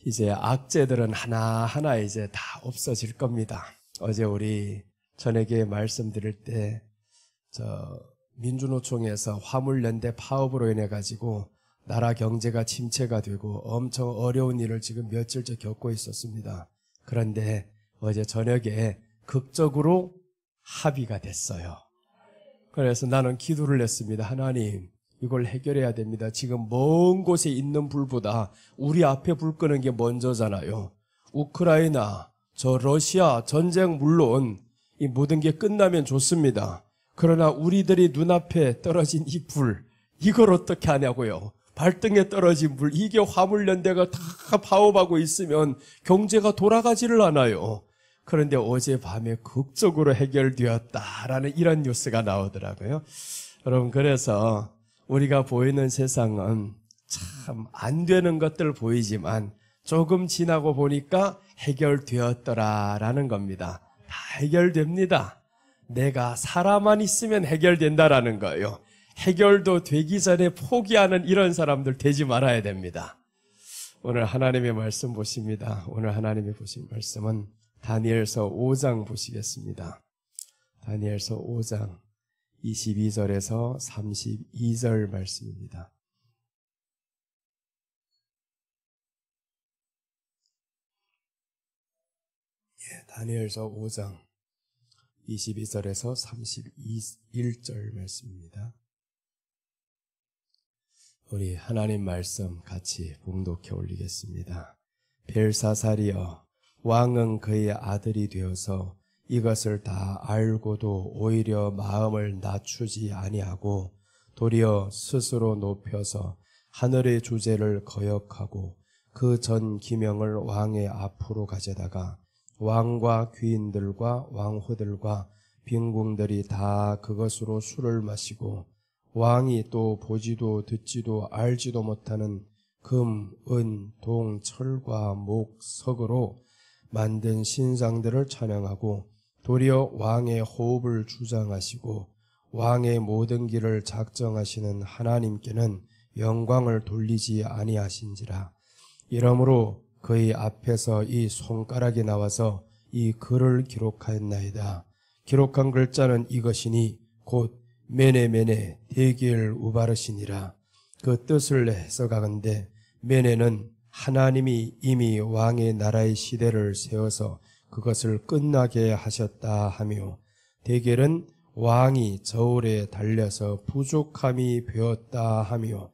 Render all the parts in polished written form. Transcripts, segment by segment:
이제 악재들은 하나하나 이제 다 없어질 겁니다. 어제 우리 저녁에 말씀드릴 때 민주노총에서 화물연대 파업으로 인해 가지고 나라 경제가 침체가 되고 엄청 어려운 일을 지금 며칠째 겪고 있었습니다. 그런데 어제 저녁에 극적으로 합의가 됐어요. 그래서 나는 기도를 했습니다. 하나님, 이걸 해결해야 됩니다. 지금 먼 곳에 있는 불보다 우리 앞에 불 끄는 게 먼저잖아요. 우크라이나, 러시아 전쟁 물론 이 모든 게 끝나면 좋습니다. 그러나 우리들이 눈앞에 떨어진 이 불, 이걸 어떻게 하냐고요. 발등에 떨어진 불, 이게 화물연대가 다 파업하고 있으면 경제가 돌아가지를 않아요. 그런데 어젯밤에 극적으로 해결되었다라는 이런 뉴스가 나오더라고요. 여러분, 그래서 우리가 보이는 세상은 참 안 되는 것들 보이지만 조금 지나고 보니까 해결되었더라라는 겁니다. 다 해결됩니다. 내가 살아만 있으면 해결된다라는 거예요. 해결도 되기 전에 포기하는 이런 사람들 되지 말아야 됩니다. 오늘 하나님의 말씀 보십니다. 오늘 하나님이 보신 말씀은 다니엘서 5장 보시겠습니다. 다니엘서 5장 22절에서 32절 말씀입니다. 다니엘서 5장 22절에서 31절 말씀입니다. 우리 하나님 말씀 같이 봉독해 올리겠습니다. 벨사살이여, 왕은 그의 아들이 되어서 이것을 다 알고도 오히려 마음을 낮추지 아니하고 도리어 스스로 높여서 하늘의 주제를 거역하고 그 전 기명을 왕의 앞으로 가져다가 왕과 귀인들과 왕후들과 빈궁들이 다 그것으로 술을 마시고 왕이 또 보지도 듣지도 알지도 못하는 금, 은, 동, 철과 목, 석으로 만든 신상들을 찬양하고 도리어 왕의 호흡을 주장하시고 왕의 모든 길을 작정하시는 하나님께는 영광을 돌리지 아니하신지라. 이러므로 그의 앞에서 이 손가락이 나와서 이 글을 기록하였나이다. 기록한 글자는 이것이니 곧 메네메네 데기엘 우바르시니라. 그 뜻을 해석하건대 메네는 하나님이 이미 왕의 나라의 시대를 세워서 그것을 끝나게 하셨다 하며, 데겔은 왕이 저울에 달려서 부족함이 되었다 하며,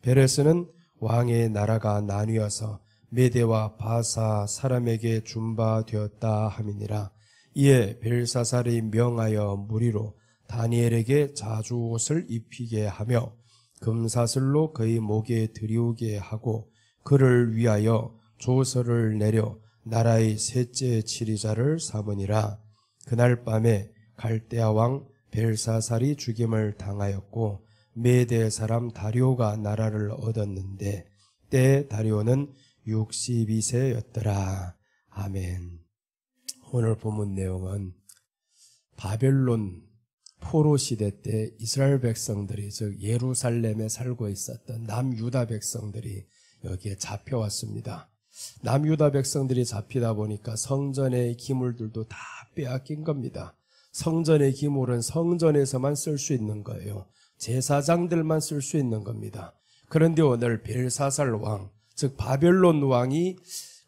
베레스는 왕의 나라가 나뉘어서 메대와 바사 사람에게 준바되었다 함이니라. 이에 벨사살이 명하여 무리로 다니엘에게 자주옷을 입히게 하며 금사슬로 그의 목에 들이우게 하고 그를 위하여 조서를 내려 나라의 셋째 지리자를 삼으니라. 그날 밤에 갈대아 왕 벨사살이 죽임을 당하였고 메대 사람 다리오가 나라를 얻었는데 때 다리오는 62세였더라. 아멘. 오늘 본문 내용은 바벨론 포로 시대 때 이스라엘 백성들이, 즉 예루살렘에 살고 있었던 남유다 백성들이 여기에 잡혀왔습니다. 남유다 백성들이 잡히다 보니까 성전의 기물들도 다 빼앗긴 겁니다. 성전의 기물은 성전에서만 쓸 수 있는 거예요. 제사장들만 쓸 수 있는 겁니다. 그런데 오늘 벨사살 왕, 즉 바벨론 왕이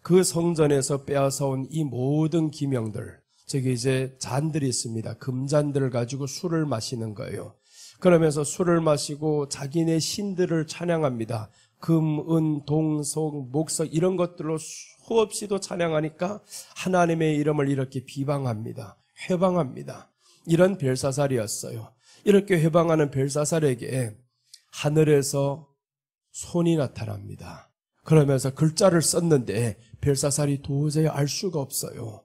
그 성전에서 빼앗아온 이 모든 기명들, 즉 이제 잔들이 있습니다. 금잔들을 가지고 술을 마시는 거예요. 그러면서 술을 마시고 자기네 신들을 찬양합니다. 금, 은, 동, 석, 목석 이런 것들로 수없이도 찬양하니까 하나님의 이름을 이렇게 비방합니다. 회방합니다. 이런 벨사살이었어요. 이렇게 회방하는 벨사살에게 하늘에서 손이 나타납니다. 그러면서 글자를 썼는데 벨사살이 도저히 알 수가 없어요.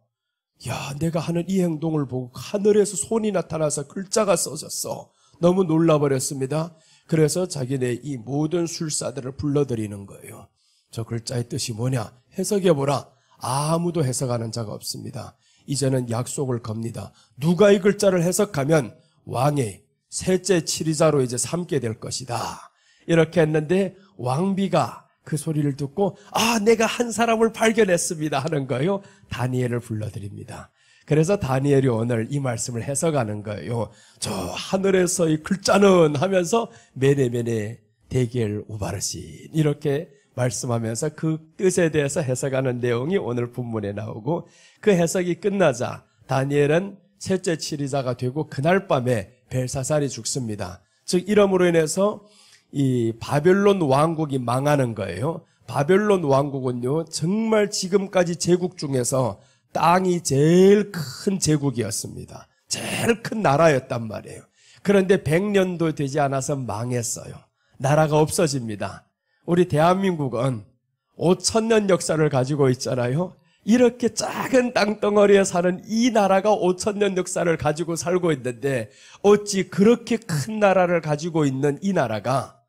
야, 내가 하는 이 행동을 보고 하늘에서 손이 나타나서 글자가 써졌어. 너무 놀라버렸습니다. 그래서 자기네 이 모든 술사들을 불러들이는 거예요. 저 글자의 뜻이 뭐냐? 해석해보라. 아무도 해석하는 자가 없습니다. 이제는 약속을 겁니다. 누가 이 글자를 해석하면 왕의 셋째 치리자로 이제 삼게 될 것이다. 이렇게 했는데 왕비가 그 소리를 듣고 내가 한 사람을 발견했습니다 하는 거예요. 다니엘을 불러드립니다. 그래서 다니엘이 오늘 이 말씀을 해석하는 거예요. 저 하늘에서의 글자는 하면서 메네메네 데겔 우바르신 이렇게 말씀하면서 그 뜻에 대해서 해석하는 내용이 오늘 본문에 나오고, 그 해석이 끝나자 다니엘은 셋째 치리자가 되고 그날 밤에 벨사살이 죽습니다. 즉 이러므로 인해서 이 바벨론 왕국이 망하는 거예요. 바벨론 왕국은요, 정말 지금까지 제국 중에서 땅이 제일 큰 제국이었습니다. 제일 큰 나라였단 말이에요. 그런데 100년도 되지 않아서 망했어요. 나라가 없어집니다. 우리 대한민국은 5,000년 역사를 가지고 있잖아요. 이렇게 작은 땅덩어리에 사는 이 나라가 5,000년 역사를 가지고 살고 있는데 어찌 그렇게 큰 나라를 가지고 있는 이 나라가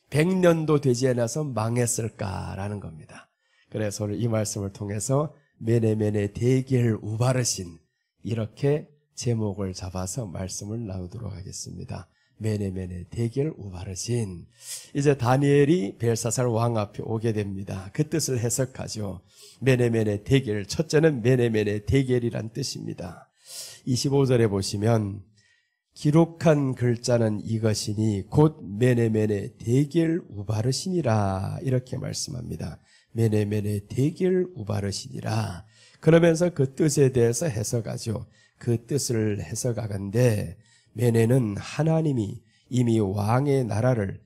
100년도 되지 않아서 망했을까라는 겁니다. 그래서 오늘 이 말씀을 통해서 메네메네 데겔 우바르신 이렇게 제목을 잡아서 말씀을 나누도록 하겠습니다. 메네메네 데겔 우바르신. 이제 다니엘이 벨사살 왕 앞에 오게 됩니다. 그 뜻을 해석하죠. 메네메네 데겔, 첫째는 메네메네 데겔이란 뜻입니다. 25절에 보시면 기록한 글자는 이것이니 곧 메네메네 데겔 우바르신이라 이렇게 말씀합니다. 메네메네 데겔 우바르신이라. 그러면서 그 뜻에 대해서 해석하죠. 그 뜻을 해석하건대 메네는 하나님이 이미 왕의 나라를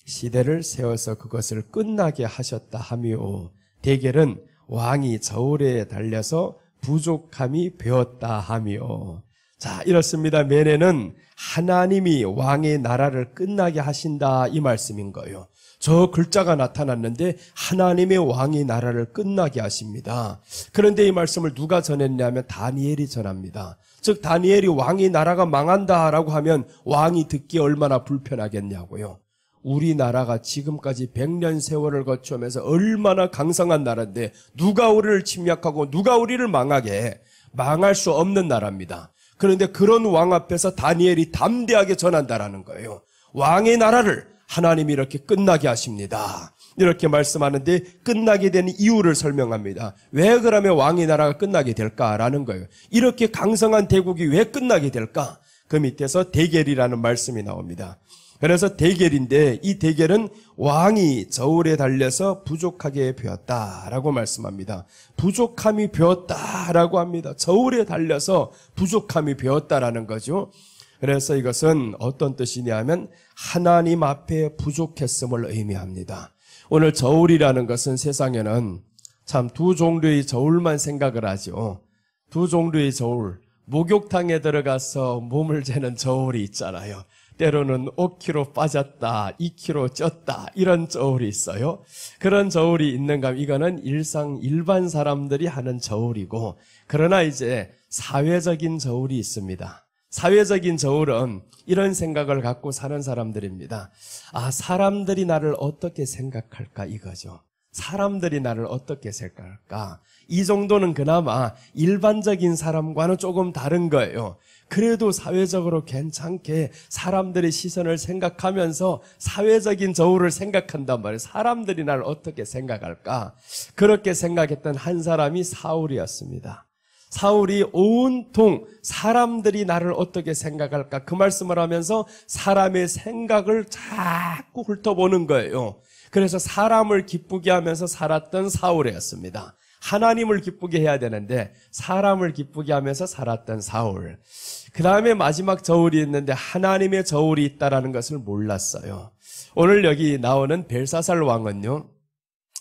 시대를 세워서 그것을 끝나게 하셨다 하며, 데겔은 왕이 저울에 달려서 부족함이 되었다 하며. 자, 이렇습니다. 메네는 하나님이 왕의 나라를 끝나게 하신다 이 말씀인 거예요. 저 글자가 나타났는데 하나님의 왕의 나라를 끝나게 하십니다. 그런데 이 말씀을 누가 전했냐면 다니엘이 전합니다. 즉 다니엘이 왕의 나라가 망한다라고 하면 왕이 듣기 얼마나 불편하겠냐고요. 우리나라가 지금까지 100년 세월을 거쳐오면서 얼마나 강성한 나라인데 누가 우리를 침략하고 누가 우리를 망하게 해? 망할 수 없는 나라입니다. 그런데 그런 왕 앞에서 다니엘이 담대하게 전한다라는 거예요. 왕의 나라를 하나님이 이렇게 끝나게 하십니다. 이렇게 말씀하는데 끝나게 되는 이유를 설명합니다. 왜 그러면 왕의 나라가 끝나게 될까라는 거예요. 이렇게 강성한 대국이 왜 끝나게 될까? 그 밑에서 데겔이라는 말씀이 나옵니다. 그래서 데겔인데 이 데겔은 왕이 저울에 달려서 부족하게 되었다라고 말씀합니다. 부족함이 되었다라고 합니다. 저울에 달려서 부족함이 되었다라는 거죠. 그래서 이것은 어떤 뜻이냐면 하나님 앞에 부족했음을 의미합니다. 오늘 저울이라는 것은 세상에는 참 두 종류의 저울만 생각을 하죠. 두 종류의 저울, 목욕탕에 들어가서 몸을 재는 저울이 있잖아요. 때로는 5kg 빠졌다, 2kg 쪘다 이런 저울이 있어요. 그런 저울이 있는가 하면 이거는 일반 사람들이 하는 저울이고, 그러나 이제 사회적인 저울이 있습니다. 사회적인 저울은 이런 생각을 갖고 사는 사람들입니다. 사람들이 나를 어떻게 생각할까 이거죠. 사람들이 나를 어떻게 생각할까? 이 정도는 그나마 일반적인 사람과는 조금 다른 거예요. 그래도 사회적으로 괜찮게 사람들의 시선을 생각하면서 사회적인 저울을 생각한단 말이에요. 사람들이 나를 어떻게 생각할까? 그렇게 생각했던 한 사람이 사울이었습니다. 사울이 온통 사람들이 나를 어떻게 생각할까? 그 말씀을 하면서 사람의 생각을 자꾸 훑어보는 거예요. 그래서 사람을 기쁘게 하면서 살았던 사울이었습니다. 하나님을 기쁘게 해야 되는데 사람을 기쁘게 하면서 살았던 사울. 그 다음에 마지막 저울이 있는데 하나님의 저울이 있다는 것을 몰랐어요. 오늘 여기 나오는 벨사살 왕은요,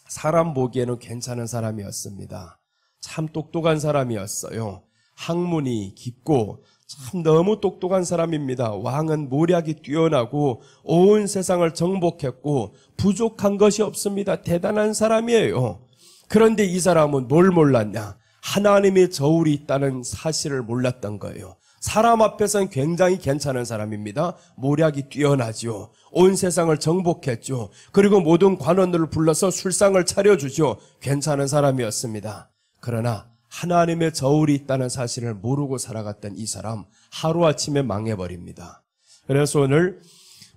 사람 보기에는 괜찮은 사람이었습니다. 참 똑똑한 사람이었어요. 학문이 깊고 참 너무 똑똑한 사람입니다. 왕은 모략이 뛰어나고 온 세상을 정복했고 부족한 것이 없습니다. 대단한 사람이에요. 그런데 이 사람은 뭘 몰랐냐? 하나님의 저울이 있다는 사실을 몰랐던 거예요. 사람 앞에서는 굉장히 괜찮은 사람입니다. 모략이 뛰어나죠. 온 세상을 정복했죠. 그리고 모든 관원들을 불러서 술상을 차려주죠. 괜찮은 사람이었습니다. 그러나 하나님의 저울이 있다는 사실을 모르고 살아갔던 이 사람 하루아침에 망해버립니다. 그래서 오늘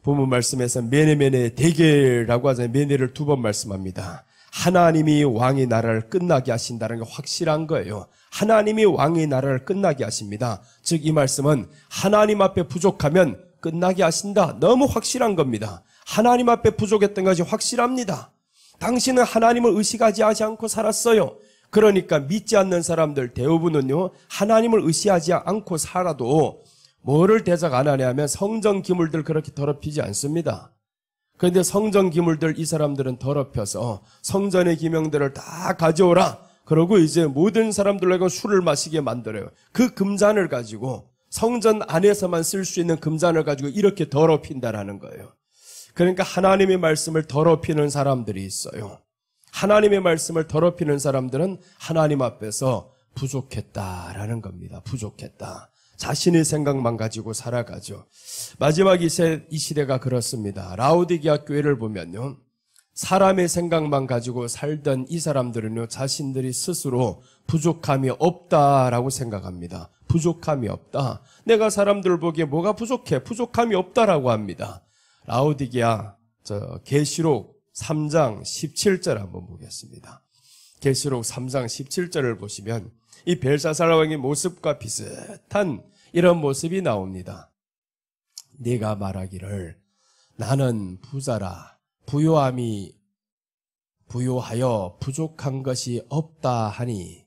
본문 말씀에서 메네메네 대개라고 하잖아요. 메네를 2번 말씀합니다. 하나님이 왕의 나라를 끝나게 하신다는 게 확실한 거예요. 하나님이 왕의 나라를 끝나게 하십니다. 즉 이 말씀은 하나님 앞에 부족하면 끝나게 하신다. 너무 확실한 겁니다. 하나님 앞에 부족했던 것이 확실합니다. 당신은 하나님을 의식하지 않고 살았어요. 그러니까 믿지 않는 사람들 대부분은요, 하나님을 의식하지 않고 살아도 뭐를 대적 안 하냐면 성전 기물들 그렇게 더럽히지 않습니다. 그런데 성전 기물들 이 사람들은 더럽혀서 성전의 기명들을 다 가져오라. 그러고 이제 모든 사람들에게 술을 마시게 만들어요. 그 금잔을 가지고 성전 안에서만 쓸 수 있는 금잔을 가지고 이렇게 더럽힌다라는 거예요. 그러니까 하나님의 말씀을 더럽히는 사람들이 있어요. 하나님의 말씀을 더럽히는 사람들은 하나님 앞에서 부족했다라는 겁니다. 부족했다. 자신의 생각만 가지고 살아가죠. 마지막 이 시대가 그렇습니다. 라오디게아 교회를 보면요, 사람의 생각만 가지고 살던 이 사람들은요, 자신들이 스스로 부족함이 없다라고 생각합니다. 부족함이 없다. 내가 사람들 보기에 뭐가 부족해? 부족함이 없다라고 합니다. 라오디게아 계시록 3장 17절 한번 보겠습니다. 계시록 3장 17절을 보시면 이 벨사살 왕의 모습과 비슷한 이런 모습이 나옵니다. 네가 말하기를 나는 부자라 부요하여 부족한 것이 없다 하니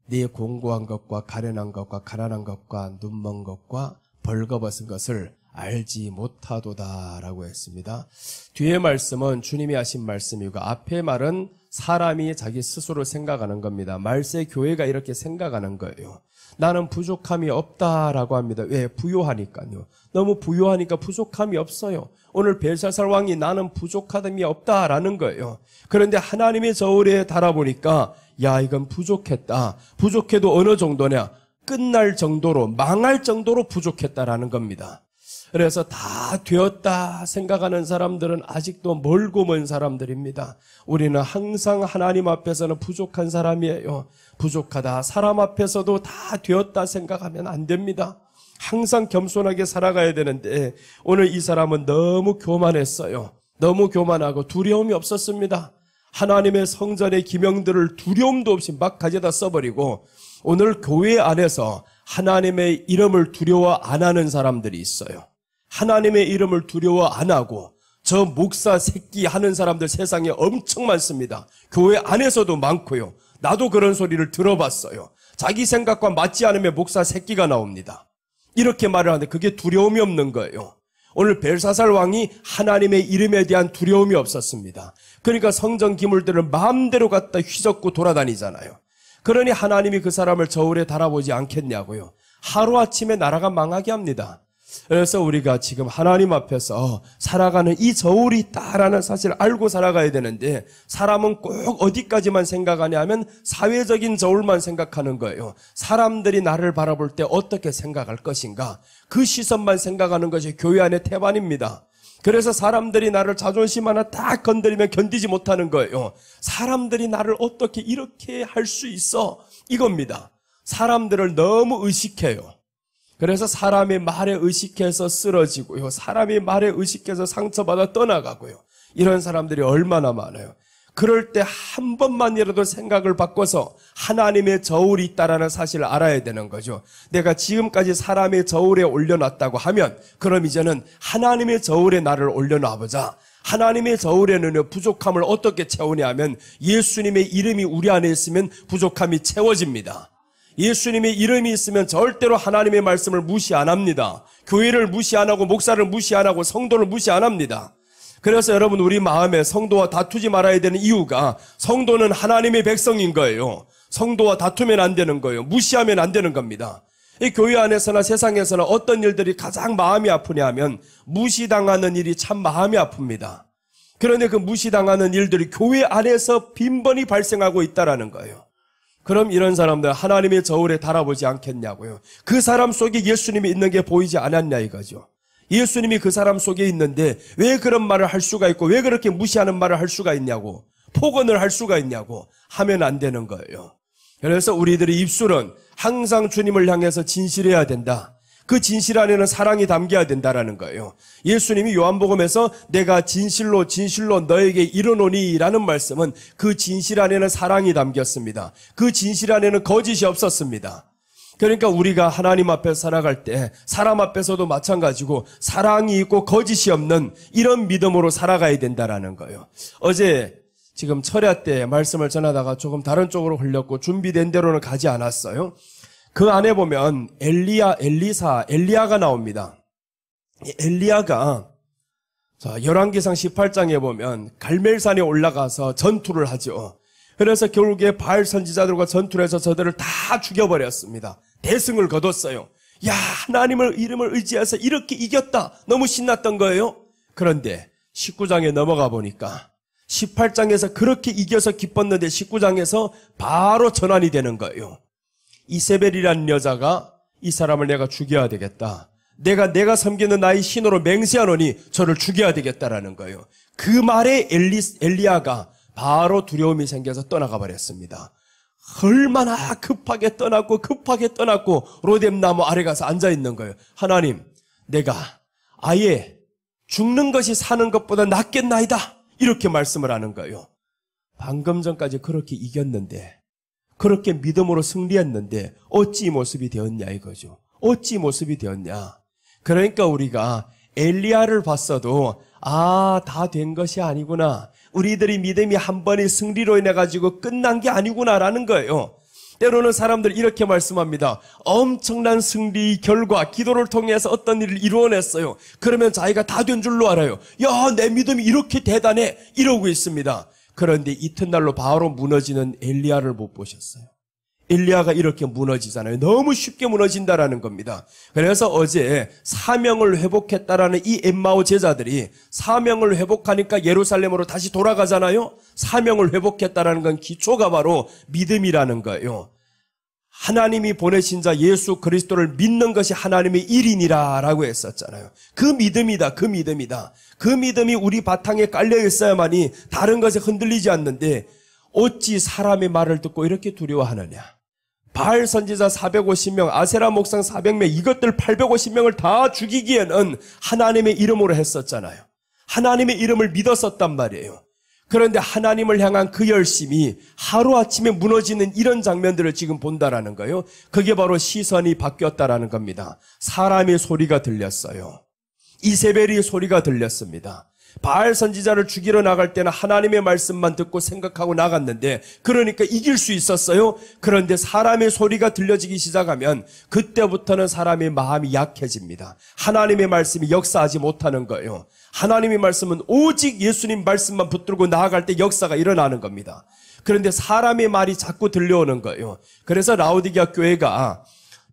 네 공고한 것과 가련한 것과 가난한 것과 눈먼 것과 벌거벗은 것을 알지 못하도다라고 했습니다. 뒤에 말씀은 주님이 하신 말씀이고 앞에 말은 사람이 자기 스스로 생각하는 겁니다. 말세 교회가 이렇게 생각하는 거예요. 나는 부족함이 없다라고 합니다. 왜? 부요하니까요. 너무 부요하니까 부족함이 없어요. 오늘 벨사살 왕이 나는 부족함이 없다라는 거예요. 그런데 하나님의 저울에 달아보니까 야, 이건 부족했다. 부족해도 어느 정도냐? 끝날 정도로, 망할 정도로 부족했다라는 겁니다. 그래서 다 되었다 생각하는 사람들은 아직도 멀고 먼 사람들입니다. 우리는 항상 하나님 앞에서는 부족한 사람이에요. 부족하다. 사람 앞에서도 다 되었다 생각하면 안 됩니다. 항상 겸손하게 살아가야 되는데 오늘 이 사람은 너무 교만했어요. 너무 교만하고 두려움이 없었습니다. 하나님의 성전의 기명들을 두려움도 없이 막 가져다 써버리고 오늘 교회 안에서 하나님의 이름을 두려워 안 하는 사람들이 있어요. 하나님의 이름을 두려워 안 하고 저 목사 새끼 하는 사람들 세상에 엄청 많습니다. 교회 안에서도 많고요. 나도 그런 소리를 들어봤어요. 자기 생각과 맞지 않으면 목사 새끼가 나옵니다. 이렇게 말을 하는데 그게 두려움이 없는 거예요. 오늘 벨사살 왕이 하나님의 이름에 대한 두려움이 없었습니다. 그러니까 성전 기물들을 마음대로 갖다 휘젓고 돌아다니잖아요. 그러니 하나님이 그 사람을 저울에 달아보지 않겠냐고요. 하루아침에 나라가 망하게 합니다. 그래서 우리가 지금 하나님 앞에서 살아가는 이 저울이 있다라는 사실을 알고 살아가야 되는데 사람은 꼭 어디까지만 생각하냐 하면 사회적인 저울만 생각하는 거예요. 사람들이 나를 바라볼 때 어떻게 생각할 것인가 그 시선만 생각하는 것이 교회 안의 태반입니다. 그래서 사람들이 나를 자존심 하나 딱 건드리면 견디지 못하는 거예요. 사람들이 나를 어떻게 이렇게 할 수 있어? 이겁니다. 사람들을 너무 의식해요. 그래서 사람의 말에 의식해서 쓰러지고요. 사람의 말에 의식해서 상처받아 떠나가고요. 이런 사람들이 얼마나 많아요. 그럴 때 한 번만이라도 생각을 바꿔서 하나님의 저울이 있다라는 사실을 알아야 되는 거죠. 내가 지금까지 사람의 저울에 올려놨다고 하면 그럼 이제는 하나님의 저울에 나를 올려놔보자. 하나님의 저울에는 부족함을 어떻게 채우냐 하면 예수님의 이름이 우리 안에 있으면 부족함이 채워집니다. 예수님의 이름이 있으면 절대로 하나님의 말씀을 무시 안 합니다. 교회를 무시 안 하고 목사를 무시 안 하고 성도를 무시 안 합니다. 그래서 여러분 우리 마음에 성도와 다투지 말아야 되는 이유가 성도는 하나님의 백성인 거예요. 성도와 다투면 안 되는 거예요. 무시하면 안 되는 겁니다. 이 교회 안에서나 세상에서나 어떤 일들이 가장 마음이 아프냐 하면 무시당하는 일이 참 마음이 아픕니다. 그런데 그 무시당하는 일들이 교회 안에서 빈번히 발생하고 있다라는 거예요. 그럼 이런 사람들 하나님의 저울에 달아보지 않겠냐고요. 그 사람 속에 예수님이 있는 게 보이지 않았냐 이거죠. 예수님이 그 사람 속에 있는데 왜 그런 말을 할 수가 있고 왜 그렇게 무시하는 말을 할 수가 있냐고 폭언을 할 수가 있냐고 하면 안 되는 거예요. 그래서 우리들의 입술은 항상 주님을 향해서 진실해야 된다. 그 진실 안에는 사랑이 담겨야 된다라는 거예요. 예수님이 요한복음에서 내가 진실로 진실로 너에게 이르노니 라는 말씀은 그 진실 안에는 사랑이 담겼습니다. 그 진실 안에는 거짓이 없었습니다. 그러니까 우리가 하나님 앞에 살아갈 때 사람 앞에서도 마찬가지고 사랑이 있고 거짓이 없는 이런 믿음으로 살아가야 된다라는 거예요. 어제 지금 철야 때 말씀을 전하다가 조금 다른 쪽으로 흘렸고 준비된 대로는 가지 않았어요. 그 안에 보면 엘리야가 나옵니다. 엘리야가 열왕기상 18장에 보면 갈멜산에 올라가서 전투를 하죠. 그래서 결국에 바알 선지자들과 전투를 해서 저들을 다 죽여버렸습니다. 대승을 거뒀어요. 야, 하나님을 이름을 의지해서 이렇게 이겼다. 너무 신났던 거예요. 그런데 19장에 넘어가 보니까 18장에서 그렇게 이겨서 기뻤는데 19장에서 바로 전환이 되는 거예요. 이세벨이라는 여자가 이 사람을 내가 죽여야 되겠다. 내가 섬기는 나의 신으로 맹세하노니 저를 죽여야 되겠다라는 거예요. 그 말에 엘리야가 바로 두려움이 생겨서 떠나가 버렸습니다. 얼마나 급하게 떠났고 로뎀나무 아래 가서 앉아 있는 거예요. 하나님, 내가 아예 죽는 것이 사는 것보다 낫겠나이다. 이렇게 말씀을 하는 거예요. 방금 전까지 그렇게 이겼는데, 그렇게 믿음으로 승리했는데 어찌 이 모습이 되었냐 이거죠. 어찌 이 모습이 되었냐. 그러니까 우리가 엘리야를 봤어도 다 된 것이 아니구나. 우리들이 믿음이 한 번의 승리로 인해 가지고 끝난 게 아니구나라는 거예요. 때로는 사람들 이렇게 말씀합니다. 엄청난 승리 결과 기도를 통해서 어떤 일을 이루어냈어요. 그러면 자기가 다 된 줄로 알아요. 야, 내 믿음이 이렇게 대단해 이러고 있습니다. 그런데 이튿날로 바로 무너지는 엘리야를 못 보셨어요. 엘리야가 이렇게 무너지잖아요. 너무 쉽게 무너진다라는 겁니다. 그래서 어제 사명을 회복했다라는 이 엠마오 제자들이 사명을 회복하니까 예루살렘으로 다시 돌아가잖아요. 사명을 회복했다라는 건 기초가 바로 믿음이라는 거예요. 하나님이 보내신 자 예수 그리스도를 믿는 것이 하나님의 일이니라라고 했었잖아요. 그 믿음이다. 그 믿음이 우리 바탕에 깔려 있어야만이 다른 것에 흔들리지 않는데 어찌 사람의 말을 듣고 이렇게 두려워하느냐. 바알 선지자 450명, 아세라 목상 400명, 이것들 850명을 다 죽이기에는 하나님의 이름으로 했었잖아요. 하나님의 이름을 믿었었단 말이에요. 그런데 하나님을 향한 그 열심이 하루아침에 무너지는 이런 장면들을 지금 본다라는 거예요. 그게 바로 시선이 바뀌었다라는 겁니다. 사람의 소리가 들렸어요. 이세벨의 소리가 들렸습니다. 바알 선지자를 죽이러 나갈 때는 하나님의 말씀만 듣고 생각하고 나갔는데 그러니까 이길 수 있었어요. 그런데 사람의 소리가 들려지기 시작하면 그때부터는 사람의 마음이 약해집니다. 하나님의 말씀이 역사하지 못하는 거예요. 하나님의 말씀은 오직 예수님 말씀만 붙들고 나아갈 때 역사가 일어나는 겁니다. 그런데 사람의 말이 자꾸 들려오는 거예요. 그래서 라오디게아 교회가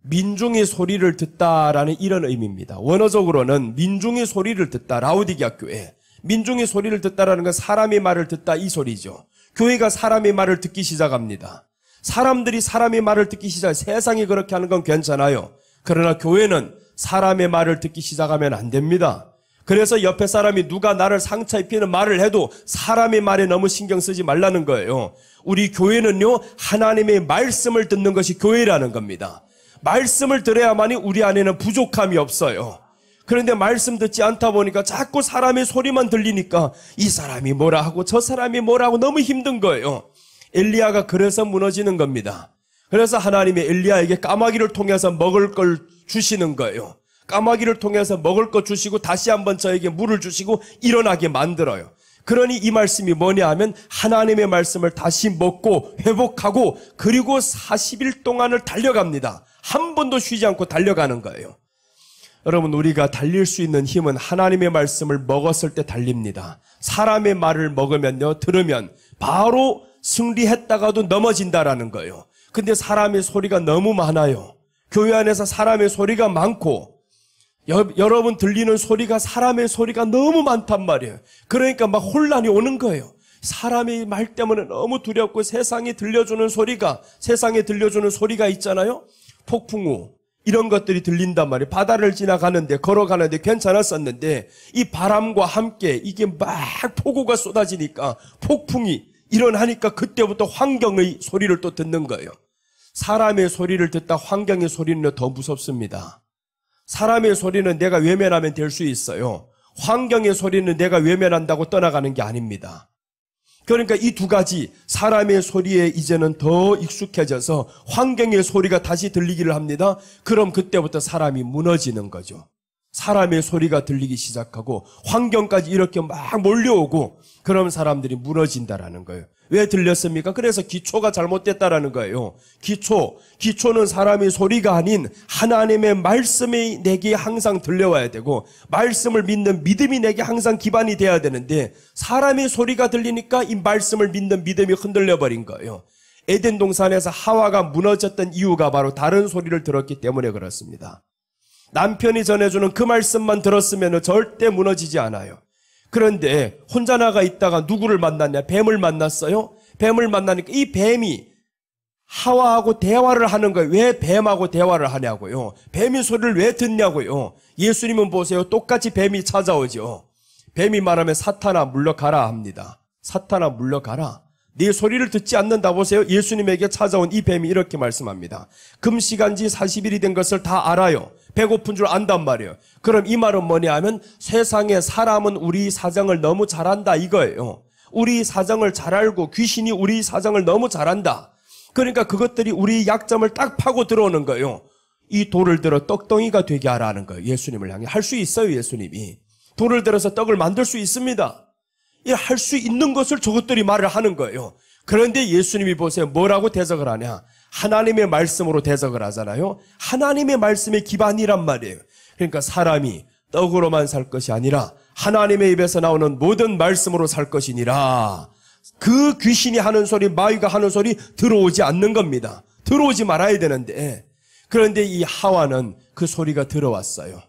민중의 소리를 듣다라는 이런 의미입니다. 원어적으로는 민중의 소리를 듣다, 라오디게아 교회. 민중의 소리를 듣다라는 건 사람의 말을 듣다 이 소리죠. 교회가 사람의 말을 듣기 시작합니다. 사람들이 사람의 말을 듣기 시작, 세상이 그렇게 하는 건 괜찮아요. 그러나 교회는 사람의 말을 듣기 시작하면 안 됩니다. 그래서 옆에 사람이 누가 나를 상처 입히는 말을 해도 사람의 말에 너무 신경 쓰지 말라는 거예요. 우리 교회는요, 하나님의 말씀을 듣는 것이 교회라는 겁니다. 말씀을 들어야만이 우리 안에는 부족함이 없어요. 그런데 말씀 듣지 않다 보니까 자꾸 사람의 소리만 들리니까 이 사람이 뭐라 하고 저 사람이 뭐라 하고 너무 힘든 거예요. 엘리야가 그래서 무너지는 겁니다. 그래서 하나님이 엘리야에게 까마귀를 통해서 먹을 걸 주시는 거예요. 까마귀를 통해서 먹을 것 주시고 다시 한번 저에게 물을 주시고 일어나게 만들어요. 그러니 이 말씀이 뭐냐 하면 하나님의 말씀을 다시 먹고 회복하고 그리고 40일 동안을 달려갑니다. 한 번도 쉬지 않고 달려가는 거예요. 여러분, 우리가 달릴 수 있는 힘은 하나님의 말씀을 먹었을 때 달립니다. 사람의 말을 먹으면요, 들으면 바로 승리했다가도 넘어진다라는 거예요. 근데 사람의 소리가 너무 많아요. 교회 안에서 사람의 소리가 많고 여러분 들리는 소리가 사람의 소리가 너무 많단 말이에요. 그러니까 막 혼란이 오는 거예요. 사람의 말 때문에 너무 두렵고 세상에 들려주는 소리가 있잖아요. 폭풍우 이런 것들이 들린단 말이에요. 바다를 지나가는데 걸어가는데 괜찮았었는데 이 바람과 함께 이게 막 폭우가 쏟아지니까 폭풍이 일어나니까 그때부터 환경의 소리를 또 듣는 거예요. 사람의 소리를 듣다 환경의 소리는 더 무섭습니다. 사람의 소리는 내가 외면하면 될 수 있어요. 환경의 소리는 내가 외면한다고 떠나가는 게 아닙니다. 그러니까 이 두 가지, 사람의 소리에 이제는 더 익숙해져서 환경의 소리가 다시 들리기를 합니다. 그럼 그때부터 사람이 무너지는 거죠. 사람의 소리가 들리기 시작하고 환경까지 이렇게 막 몰려오고 그럼 사람들이 무너진다라는 거예요. 왜 들렸습니까? 그래서 기초가 잘못됐다라는 거예요. 기초는 사람의 소리가 아닌 하나님의 말씀이 내게 항상 들려와야 되고 말씀을 믿는 믿음이 내게 항상 기반이 돼야 되는데 사람의 소리가 들리니까 이 말씀을 믿는 믿음이 흔들려 버린 거예요. 에덴 동산에서 하와가 무너졌던 이유가 바로 다른 소리를 들었기 때문에 그렇습니다. 남편이 전해주는 그 말씀만 들었으면 절대 무너지지 않아요. 그런데 혼자 나가 있다가 누구를 만났냐? 뱀을 만났어요. 뱀을 만나니까 이 뱀이 하와하고 대화를 하는 거예요. 왜 뱀하고 대화를 하냐고요. 뱀이 소리를 왜 듣냐고요. 예수님은 보세요. 똑같이 뱀이 찾아오죠. 뱀이 말하면 사탄아 물러가라 합니다. 사탄아 물러가라. 네 소리를 듣지 않는다. 보세요. 예수님에게 찾아온 이 뱀이 이렇게 말씀합니다. 금시간지 40일이 된 것을 다 알아요. 배고픈 줄 안단 말이에요. 그럼 이 말은 뭐냐 하면 세상에 사람은 우리 사정을 너무 잘 안다 이거예요. 우리 사정을 잘 알고 귀신이 우리 사정을 너무 잘 안다. 그러니까 그것들이 우리 약점을 딱 파고 들어오는 거예요. 이 돌을 들어 떡덩이가 되게 하라는 거예요. 예수님을 향해. 할 수 있어요. 예수님이. 돌을 들어서 떡을 만들 수 있습니다. 할 수 있는 것을 저것들이 말을 하는 거예요. 그런데 예수님이 보세요. 뭐라고 대적을 하냐. 하나님의 말씀으로 대적을 하잖아요. 하나님의 말씀의 기반이란 말이에요. 그러니까 사람이 떡으로만 살 것이 아니라 하나님의 입에서 나오는 모든 말씀으로 살 것이니라. 그 귀신이 하는 소리, 마귀가 하는 소리 들어오지 않는 겁니다. 들어오지 말아야 되는데 그런데 이 하와는 그 소리가 들어왔어요.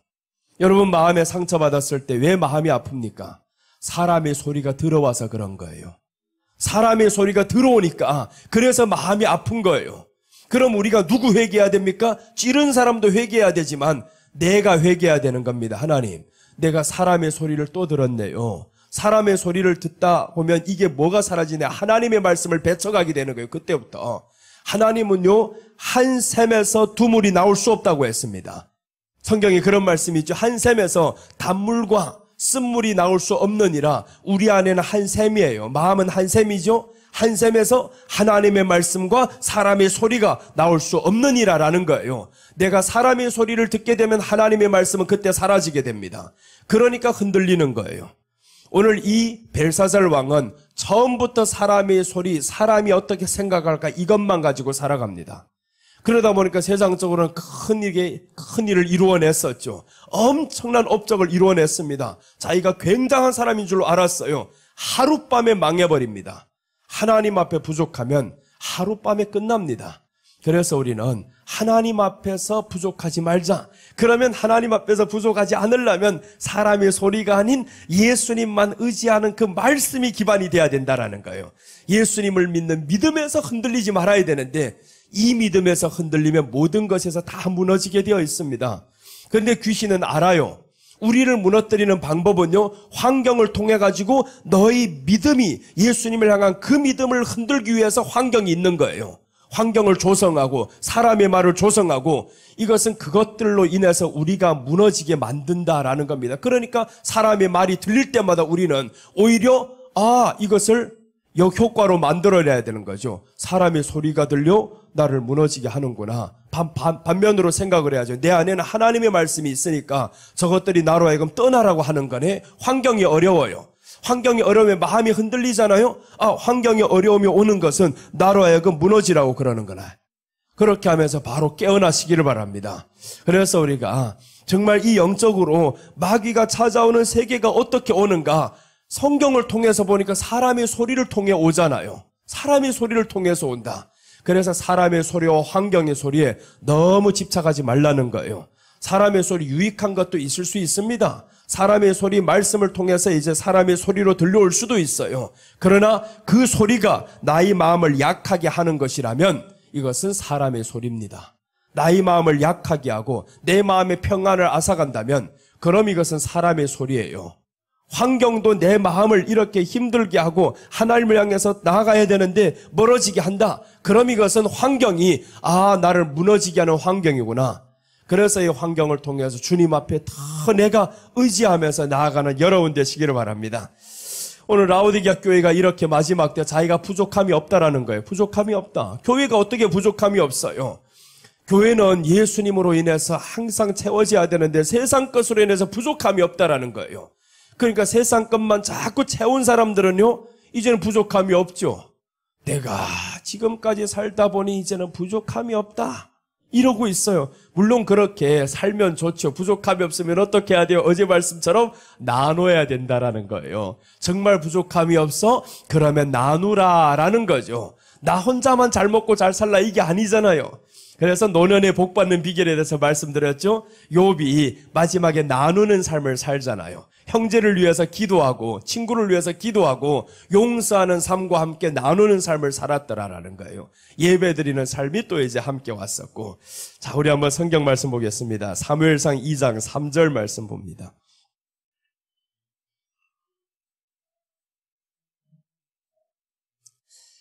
여러분 마음에 상처받았을 때 왜 마음이 아픕니까? 사람의 소리가 들어와서 그런 거예요. 사람의 소리가 들어오니까 그래서 마음이 아픈 거예요. 그럼 우리가 누구 회개해야 됩니까? 찌른 사람도 회개해야 되지만 내가 회개해야 되는 겁니다. 하나님, 내가 사람의 소리를 또 들었네요. 사람의 소리를 듣다 보면 이게 뭐가 사라지냐? 하나님의 말씀을 배척하게 되는 거예요. 그때부터. 하나님은요, 한 샘에서 두 물이 나올 수 없다고 했습니다. 성경에 그런 말씀이 있죠. 한 샘에서 단물과 쓴물이 나올 수 없느니라. 우리 안에는 한 샘이에요. 마음은 한 샘이죠. 한 샘에서 하나님의 말씀과 사람의 소리가 나올 수 없느니라라는 거예요. 내가 사람의 소리를 듣게 되면 하나님의 말씀은 그때 사라지게 됩니다. 그러니까 흔들리는 거예요. 오늘 이 벨사살 왕은 처음부터 사람의 소리, 사람이 어떻게 생각할까 이것만 가지고 살아갑니다. 그러다 보니까 세상적으로는 큰 일을 이루어냈었죠. 엄청난 업적을 이루어냈습니다. 자기가 굉장한 사람인 줄 알았어요. 하룻밤에 망해버립니다. 하나님 앞에 부족하면 하룻밤에 끝납니다. 그래서 우리는 하나님 앞에서 부족하지 말자. 그러면 하나님 앞에서 부족하지 않으려면 사람의 소리가 아닌 예수님만 의지하는 그 말씀이 기반이 돼야 된다라는 거예요. 예수님을 믿는 믿음에서 흔들리지 말아야 되는데 이 믿음에서 흔들리면 모든 것에서 다 무너지게 되어 있습니다. 그런데 귀신은 알아요. 우리를 무너뜨리는 방법은요, 환경을 통해 가지고 너희 믿음이 예수님을 향한 그 믿음을 흔들기 위해서 환경이 있는 거예요. 환경을 조성하고 사람의 말을 조성하고 이것은 그것들로 인해서 우리가 무너지게 만든다라는 겁니다. 그러니까 사람의 말이 들릴 때마다 우리는 오히려 이것을 역효과로 만들어내야 되는 거죠. 사람의 소리가 들려 나를 무너지게 하는구나. 반면으로 생각을 해야죠. 내 안에는 하나님의 말씀이 있으니까 저것들이 나로 하여금 떠나라고 하는 거네. 환경이 어려워요. 환경이 어려우면 마음이 흔들리잖아요. 환경이 어려움이 오는 것은 나로 하여금 무너지라고 그러는 거나. 그렇게 하면서 바로 깨어나시기를 바랍니다. 그래서 우리가 정말 이 영적으로 마귀가 찾아오는 세계가 어떻게 오는가 성경을 통해서 보니까 사람의 소리를 통해 오잖아요. 사람의 소리를 통해서 온다. 그래서 사람의 소리와 환경의 소리에 너무 집착하지 말라는 거예요. 사람의 소리 유익한 것도 있을 수 있습니다. 사람의 소리 말씀을 통해서 이제 사람의 소리로 들려올 수도 있어요. 그러나 그 소리가 나의 마음을 약하게 하는 것이라면 이것은 사람의 소리입니다. 나의 마음을 약하게 하고 내 마음의 평안을 앗아간다면 그럼 이것은 사람의 소리예요. 환경도 내 마음을 이렇게 힘들게 하고 하나님을 향해서 나아가야 되는데 멀어지게 한다. 그럼 이것은 환경이 나를 무너지게 하는 환경이구나. 그래서 이 환경을 통해서 주님 앞에 더 내가 의지하면서 나아가는 여러분 되시기를 바랍니다. 오늘 라오디게아 교회가 이렇게 마지막 때 자기가 부족함이 없다라는 거예요. 부족함이 없다. 교회가 어떻게 부족함이 없어요? 교회는 예수님으로 인해서 항상 채워져야 되는데 세상 것으로 인해서 부족함이 없다라는 거예요. 그러니까 세상 것만 자꾸 채운 사람들은요, 이제는 부족함이 없죠. 내가 지금까지 살다 보니 이제는 부족함이 없다, 이러고 있어요. 물론 그렇게 살면 좋죠. 부족함이 없으면 어떻게 해야 돼요? 어제 말씀처럼 나눠야 된다라는 거예요. 정말 부족함이 없어? 그러면 나누라라는 거죠. 나 혼자만 잘 먹고 잘 살라 이게 아니잖아요. 그래서 노년에 복 받는 비결에 대해서 말씀드렸죠. 욥이 마지막에 나누는 삶을 살잖아요. 형제를 위해서 기도하고 친구를 위해서 기도하고 용서하는 삶과 함께 나누는 삶을 살았더라라는 거예요. 예배드리는 삶이 또 이제 함께 왔었고. 자, 우리 한번 성경 말씀 보겠습니다. 사무엘상 2장 3절 말씀 봅니다.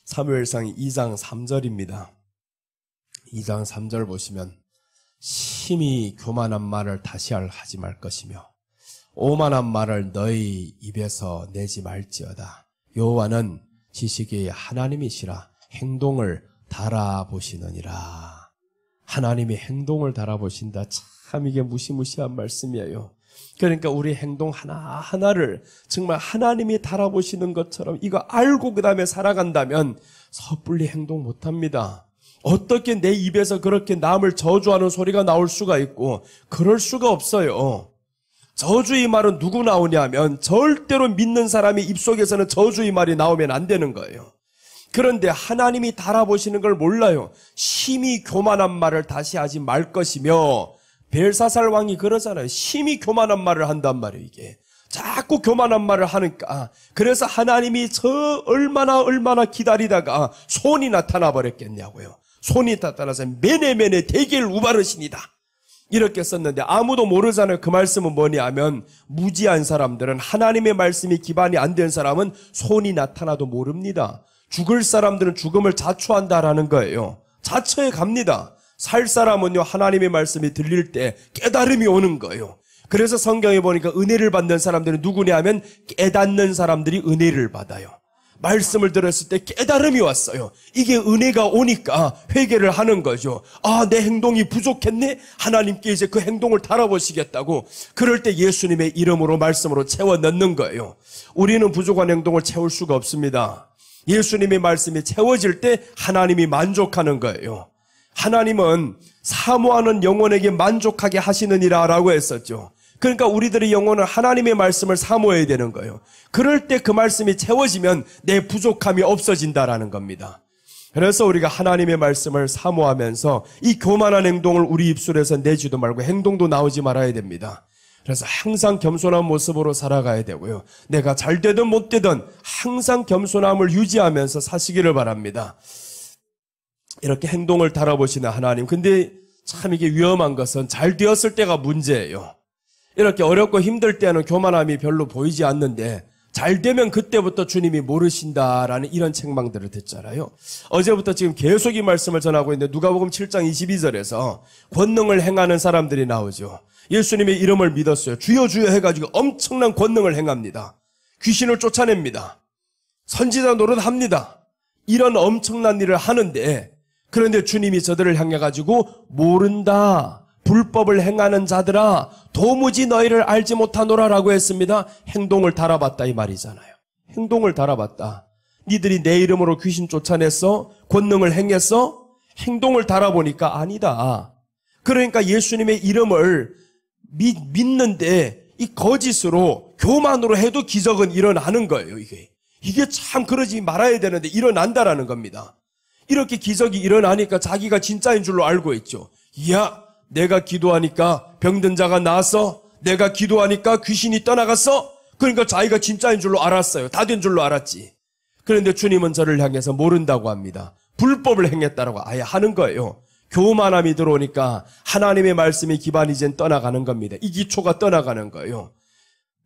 사무엘상 2장 3절입니다. 2장 3절 보시면 심히 교만한 말을 다시 하지 말 것이며 오만한 말을 너희 입에서 내지 말지어다. 여호와는 지식의 하나님이시라 행동을 달아보시느니라. 하나님이 행동을 달아보신다. 참 이게 무시무시한 말씀이에요. 그러니까 우리 행동 하나하나를 정말 하나님이 달아보시는 것처럼 이거 알고 그 다음에 살아간다면 섣불리 행동 못합니다. 어떻게 내 입에서 그렇게 남을 저주하는 소리가 나올 수가 있고 그럴 수가 없어요. 저주의 말은 누구 나오냐면 절대로 믿는 사람의 입속에서는 저주의 말이 나오면 안 되는 거예요. 그런데 하나님이 달아보시는 걸 몰라요. 심히 교만한 말을 다시 하지 말 것이며 벨사살 왕이 그러잖아요. 심히 교만한 말을 한단 말이에요. 이게 자꾸 교만한 말을 하니까 그래서 하나님이 저 얼마나 기다리다가 손이 나타나 버렸겠냐고요. 손이 나타나서 매네매네 대개를 우바르시니다 이렇게 썼는데 아무도 모르잖아요. 그 말씀은 뭐냐면 무지한 사람들은 하나님의 말씀이 기반이 안 된 사람은 손이 나타나도 모릅니다. 죽을 사람들은 죽음을 자초한다라는 거예요. 자초해 갑니다. 살 사람은요 하나님의 말씀이 들릴 때 깨달음이 오는 거예요. 그래서 성경에 보니까 은혜를 받는 사람들은 누구냐 하면 깨닫는 사람들이 은혜를 받아요. 말씀을 들었을 때 깨달음이 왔어요. 이게 은혜가 오니까 회개를 하는 거죠. 아, 내 행동이 부족했네? 하나님께 이제 그 행동을 달아보시겠다고. 그럴 때 예수님의 이름으로 말씀으로 채워 넣는 거예요. 우리는 부족한 행동을 채울 수가 없습니다. 예수님의 말씀이 채워질 때 하나님이 만족하는 거예요. 하나님은 사모하는 영혼에게 만족하게 하시느니라 라고 했었죠. 그러니까 우리들의 영혼은 하나님의 말씀을 사모해야 되는 거예요. 그럴 때 그 말씀이 채워지면 내 부족함이 없어진다라는 겁니다. 그래서 우리가 하나님의 말씀을 사모하면서 이 교만한 행동을 우리 입술에서 내지도 말고 행동도 나오지 말아야 됩니다. 그래서 항상 겸손한 모습으로 살아가야 되고요. 내가 잘 되든 못 되든 항상 겸손함을 유지하면서 사시기를 바랍니다. 이렇게 행동을 달아보시는 하나님. 근데 참 이게 위험한 것은 잘 되었을 때가 문제예요. 이렇게 어렵고 힘들 때는 교만함이 별로 보이지 않는데 잘 되면 그때부터 주님이 모르신다라는 이런 책망들을 듣잖아요. 어제부터 지금 계속 이 말씀을 전하고 있는데 누가복음 7장 22절에서 권능을 행하는 사람들이 나오죠. 예수님의 이름을 믿었어요. 주여 주여 해가지고 엄청난 권능을 행합니다. 귀신을 쫓아냅니다. 선지자 노릇합니다. 이런 엄청난 일을 하는데 그런데 주님이 저들을 향해가지고 모른다. 불법을 행하는 자들아 도무지 너희를 알지 못하노라라고 했습니다. 행동을 달아봤다 이 말이잖아요. 행동을 달아봤다. 니들이 내 이름으로 귀신 쫓아냈어? 권능을 행했어? 행동을 달아보니까 아니다. 그러니까 예수님의 이름을 믿는데 이 거짓으로 교만으로 해도 기적은 일어나는 거예요. 이게 참 그러지 말아야 되는데 일어난다라는 겁니다. 이렇게 기적이 일어나니까 자기가 진짜인 줄로 알고 있죠. 이야, 내가 기도하니까 병든 자가 나았어? 내가 기도하니까 귀신이 떠나갔어? 그러니까 자기가 진짜인 줄로 알았어요. 다 된 줄로 알았지. 그런데 주님은 저를 향해서 모른다고 합니다. 불법을 행했다라고 아예 하는 거예요. 교만함이 들어오니까 하나님의 말씀이 기반이 이젠 떠나가는 겁니다. 이 기초가 떠나가는 거예요.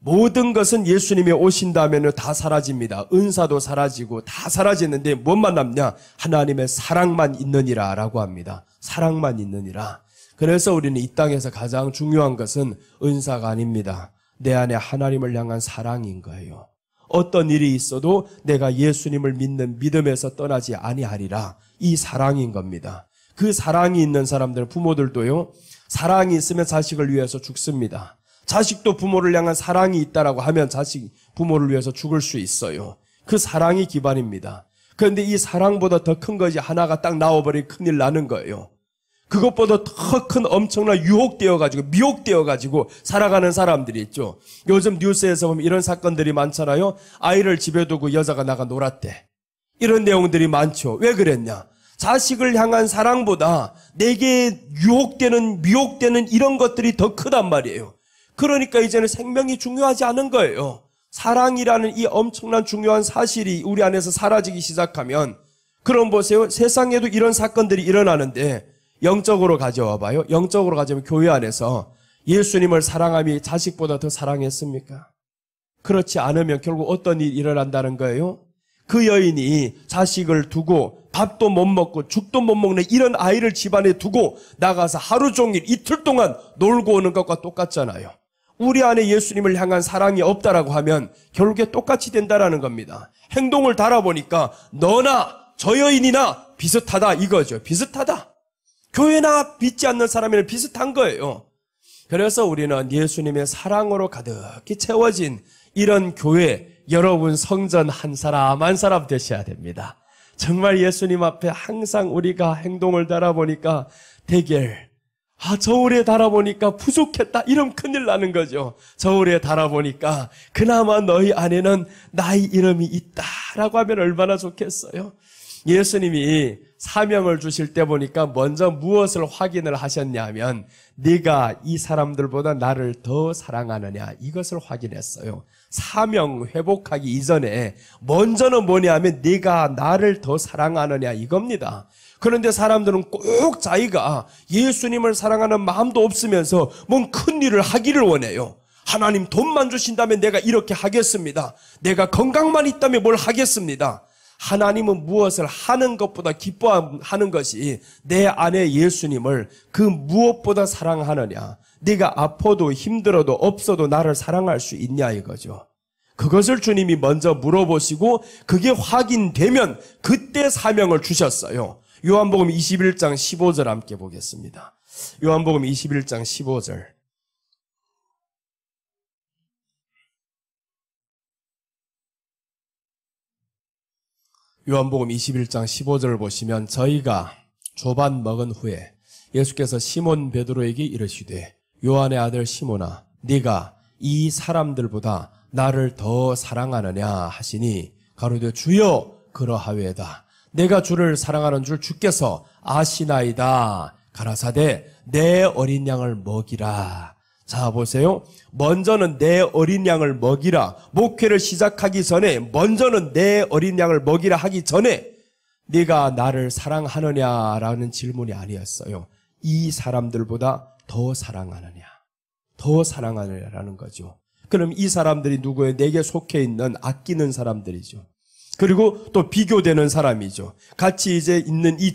모든 것은 예수님이 오신다면 다 사라집니다. 은사도 사라지고 다 사라지는데 뭔만 남냐? 하나님의 사랑만 있느니라 라고 합니다. 사랑만 있느니라. 그래서 우리는 이 땅에서 가장 중요한 것은 은사가 아닙니다. 내 안에 하나님을 향한 사랑인 거예요. 어떤 일이 있어도 내가 예수님을 믿는 믿음에서 떠나지 아니하리라. 이 사랑인 겁니다. 그 사랑이 있는 사람들, 부모들도요, 사랑이 있으면 자식을 위해서 죽습니다. 자식도 부모를 향한 사랑이 있다라고 하면 자식, 부모를 위해서 죽을 수 있어요. 그 사랑이 기반입니다. 그런데 이 사랑보다 더 큰 것이 하나가 딱 나와버리면 큰일 나는 거예요. 그것보다 더 큰 엄청난 유혹되어가지고, 미혹되어가지고 살아가는 사람들이 있죠. 요즘 뉴스에서 보면 이런 사건들이 많잖아요. 아이를 집에 두고 여자가 나가 놀았대. 이런 내용들이 많죠. 왜 그랬냐? 자식을 향한 사랑보다 내게 유혹되는, 미혹되는 이런 것들이 더 크단 말이에요. 그러니까 이제는 생명이 중요하지 않은 거예요. 사랑이라는 이 엄청난 중요한 사실이 우리 안에서 사라지기 시작하면, 그럼 보세요. 세상에도 이런 사건들이 일어나는데 영적으로 가져와 봐요. 영적으로 가져오면 교회 안에서 예수님을 사랑함이 자식보다 더 사랑했습니까? 그렇지 않으면 결국 어떤 일이 일어난다는 거예요? 그 여인이 자식을 두고 밥도 못 먹고 죽도 못 먹는 이런 아이를 집안에 두고 나가서 하루 종일 이틀 동안 놀고 오는 것과 똑같잖아요. 우리 안에 예수님을 향한 사랑이 없다라고 하면 결국에 똑같이 된다라는 겁니다. 행동을 달아보니까 너나 저 여인이나 비슷하다 이거죠. 비슷하다. 교회나 믿지 않는 사람이랑 비슷한 거예요. 그래서 우리는 예수님의 사랑으로 가득히 채워진 이런 교회, 여러분 성전 한 사람 한 사람 되셔야 됩니다. 정말 예수님 앞에 항상 우리가 행동을 달아보니까 대결, 저울에 달아보니까 부족했다 이러면 큰일 나는 거죠. 저울에 달아보니까 그나마 너희 안에는 나의 이름이 있다라고 하면 얼마나 좋겠어요. 예수님이 사명을 주실 때 보니까 먼저 무엇을 확인을 하셨냐면 네가 이 사람들보다 나를 더 사랑하느냐 이것을 확인했어요. 사명 회복하기 이전에 먼저는 뭐냐면 네가 나를 더 사랑하느냐 이겁니다. 그런데 사람들은 꼭 자기가 예수님을 사랑하는 마음도 없으면서 뭔 큰 일을 하기를 원해요. 하나님 돈만 주신다면 내가 이렇게 하겠습니다. 내가 건강만 있다면 뭘 하겠습니다. 하나님은 무엇을 하는 것보다 기뻐하는 것이 내 안에 예수님을 그 무엇보다 사랑하느냐. 네가 아파도 힘들어도 없어도 나를 사랑할 수 있냐 이거죠. 그것을 주님이 먼저 물어보시고 그게 확인되면 그때 사명을 주셨어요. 요한복음 21장 15절 함께 보겠습니다. 요한복음 21장 15절. 요한복음 21장 15절을 보시면 저희가 조반 먹은 후에 예수께서 시몬 베드로에게 이르시되 요한의 아들 시몬아 네가 이 사람들보다 나를 더 사랑하느냐 하시니 가로되 주여 그러하외다. 내가 주를 사랑하는 줄 주께서 아시나이다. 가라사대 내 어린 양을 먹이라. 자 보세요. 먼저는 내 어린 양을 먹이라. 목회를 시작하기 전에 먼저는 내 어린 양을 먹이라 하기 전에 네가 나를 사랑하느냐라는 질문이 아니었어요. 이 사람들보다 더 사랑하느냐. 더 사랑하느냐라는 거죠. 그럼 이 사람들이 누구예요? 내게 속해 있는 아끼는 사람들이죠. 그리고 또 비교되는 사람이죠. 같이 이제 있는 이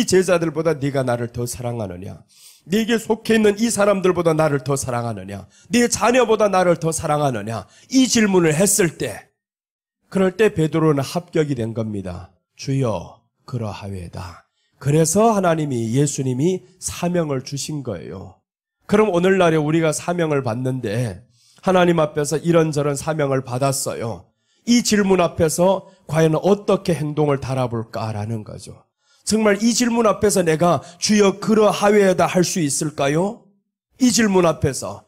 제자들보다 네가 나를 더 사랑하느냐. 네게 속해 있는 이 사람들보다 나를 더 사랑하느냐. 네 자녀보다 나를 더 사랑하느냐. 이 질문을 했을 때 그럴 때 베드로는 합격이 된 겁니다. 주여 그러하외다. 그래서 하나님이 예수님이 사명을 주신 거예요. 그럼 오늘날에 우리가 사명을 받는데 하나님 앞에서 이런저런 사명을 받았어요. 이 질문 앞에서 과연 어떻게 행동을 달아볼까라는 거죠. 정말 이 질문 앞에서 내가 주여 그러하외다 할 수 있을까요? 이 질문 앞에서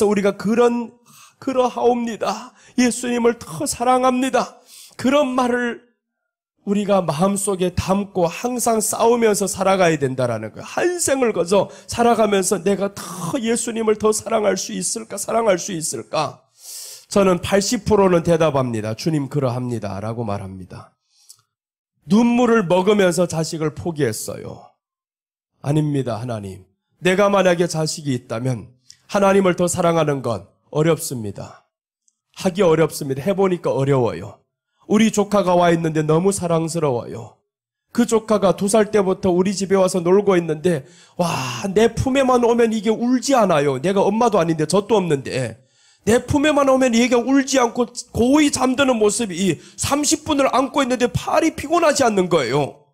우리가 그러하옵니다. 예수님을 더 사랑합니다. 그런 말을 우리가 마음속에 담고 항상 싸우면서 살아가야 된다라는 거예요. 한 생을 거저 살아가면서 내가 더 예수님을 더 사랑할 수 있을까? 저는 80%는 대답합니다. 주님 그러합니다 라고 말합니다. 눈물을 먹으면서 자식을 포기했어요. 아닙니다. 하나님. 내가 만약에 자식이 있다면 하나님을 더 사랑하는 건 어렵습니다. 하기 어렵습니다. 해보니까 어려워요. 우리 조카가 와 있는데 너무 사랑스러워요. 그 조카가 2살 때부터 우리 집에 와서 놀고 있는데 와, 내 품에만 오면 이게 울지 않아요. 내가 엄마도 아닌데 젖도 없는데 내 품에만 오면 얘가 울지 않고 고이 잠드는 모습이 30분을 안고 있는데 팔이 피곤하지 않는 거예요.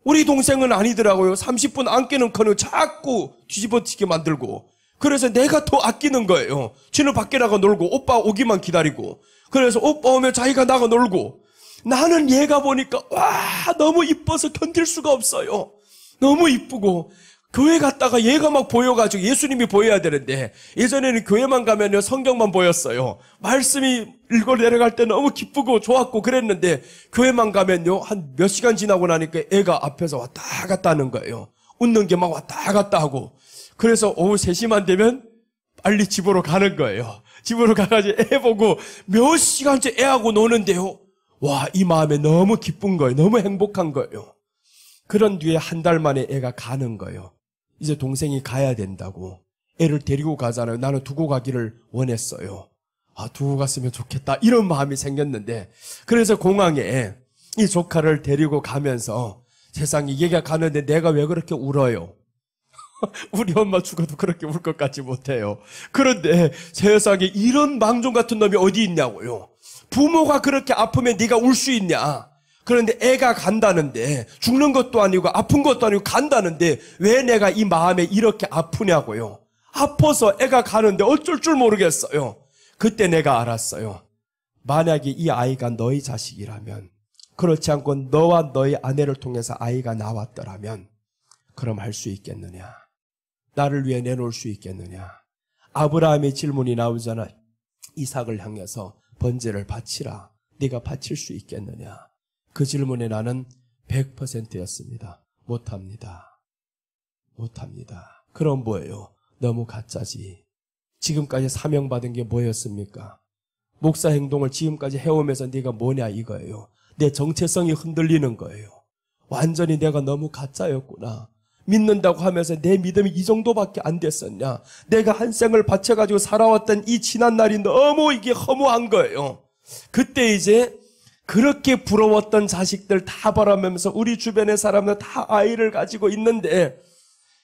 우리 동생은 아니더라고요. 30분 안기는커녕 자꾸 뒤집어지게 만들고. 그래서 내가 더 아끼는 거예요. 쟤는 밖에 나가 놀고 오빠 오기만 기다리고. 그래서 오빠 오면 자기가 나가 놀고. 나는 얘가 보니까 와, 너무 이뻐서 견딜 수가 없어요. 너무 이쁘고. 교회 갔다가 얘가 막 보여가지고 예수님이 보여야 되는데 예전에는 교회만 가면요 성경만 보였어요. 말씀이 읽어 내려갈 때 너무 기쁘고 좋았고 그랬는데 교회만 가면요 한 몇 시간 지나고 나니까 애가 앞에서 왔다 갔다 하는 거예요. 웃는 게 막 왔다 갔다 하고. 그래서 오후 3시만 되면 빨리 집으로 가는 거예요. 집으로 가가지고 애 보고 몇 시간째 애하고 노는데요. 와, 이 마음에 너무 기쁜 거예요. 너무 행복한 거예요. 그런 뒤에 한 달 만에 애가 가는 거예요. 이제 동생이 가야 된다고. 애를 데리고 가잖아요. 나는 두고 가기를 원했어요. 아, 두고 갔으면 좋겠다. 이런 마음이 생겼는데, 그래서 공항에 이 조카를 데리고 가면서 세상에 얘가 가는데 내가 왜 그렇게 울어요? 우리 엄마 죽어도 그렇게 울 것 같지 못해요. 그런데 세상에 이런 망종 같은 놈이 어디 있냐고요. 부모가 그렇게 아프면 네가 울 수 있냐? 그런데 애가 간다는데 죽는 것도 아니고 아픈 것도 아니고 간다는데 왜 내가 이 마음에 이렇게 아프냐고요. 아파서 애가 가는데 어쩔 줄 모르겠어요. 그때 내가 알았어요. 만약에 이 아이가 너희 자식이라면, 그렇지 않고 너와 너희 아내를 통해서 아이가 나왔더라면 그럼 할 수 있겠느냐? 나를 위해 내놓을 수 있겠느냐? 아브라함의 질문이 나오잖아. 이삭을 향해서 번제를 바치라. 네가 바칠 수 있겠느냐? 그 질문에 나는 100%였습니다. 못합니다. 못합니다. 그럼 뭐예요? 너무 가짜지. 지금까지 사명받은 게 뭐였습니까? 목사 행동을 지금까지 해오면서 네가 뭐냐 이거예요. 내 정체성이 흔들리는 거예요. 완전히 내가 너무 가짜였구나. 믿는다고 하면서 내 믿음이 이 정도밖에 안 됐었냐. 내가 한 생을 바쳐가지고 살아왔던 이 지난 날이 너무 이게 허무한 거예요. 그때 이제 그렇게 부러웠던 자식들 다 바라보면서 우리 주변의 사람들 다 아이를 가지고 있는데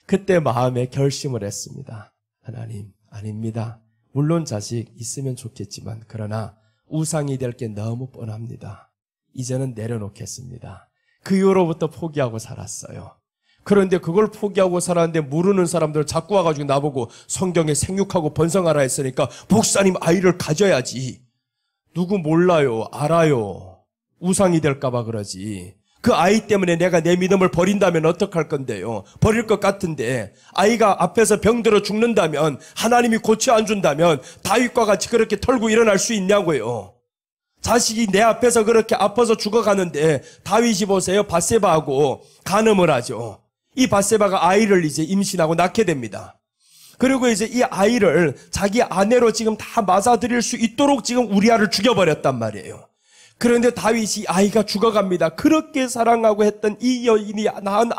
그때 마음에 결심을 했습니다. 하나님, 아닙니다. 물론 자식 있으면 좋겠지만 그러나 우상이 될 게 너무 뻔합니다. 이제는 내려놓겠습니다. 그 이후로부터 포기하고 살았어요. 그런데 그걸 포기하고 살았는데 모르는 사람들 자꾸 와가지고 나보고 성경에 생육하고 번성하라 했으니까 목사님 아이를 가져야지. 누구 몰라요. 알아요. 우상이 될까봐 그러지. 그 아이 때문에 내가 내 믿음을 버린다면 어떡할 건데요. 버릴 것 같은데 아이가 앞에서 병들어 죽는다면 하나님이 고쳐 안 준다면 다윗과 같이 그렇게 털고 일어날 수 있냐고요. 자식이 내 앞에서 그렇게 아파서 죽어가는데 다윗이 보세요. 밧세바하고 간음을 하죠. 이 밧세바가 아이를 이제 임신하고 낳게 됩니다. 그리고 이제 이 아이를 자기 아내로 지금 다 맞아들일 수 있도록 지금 우리아를 죽여버렸단 말이에요. 그런데 다윗이 아이가 죽어갑니다. 그렇게 사랑하고 했던 이 여인이 낳은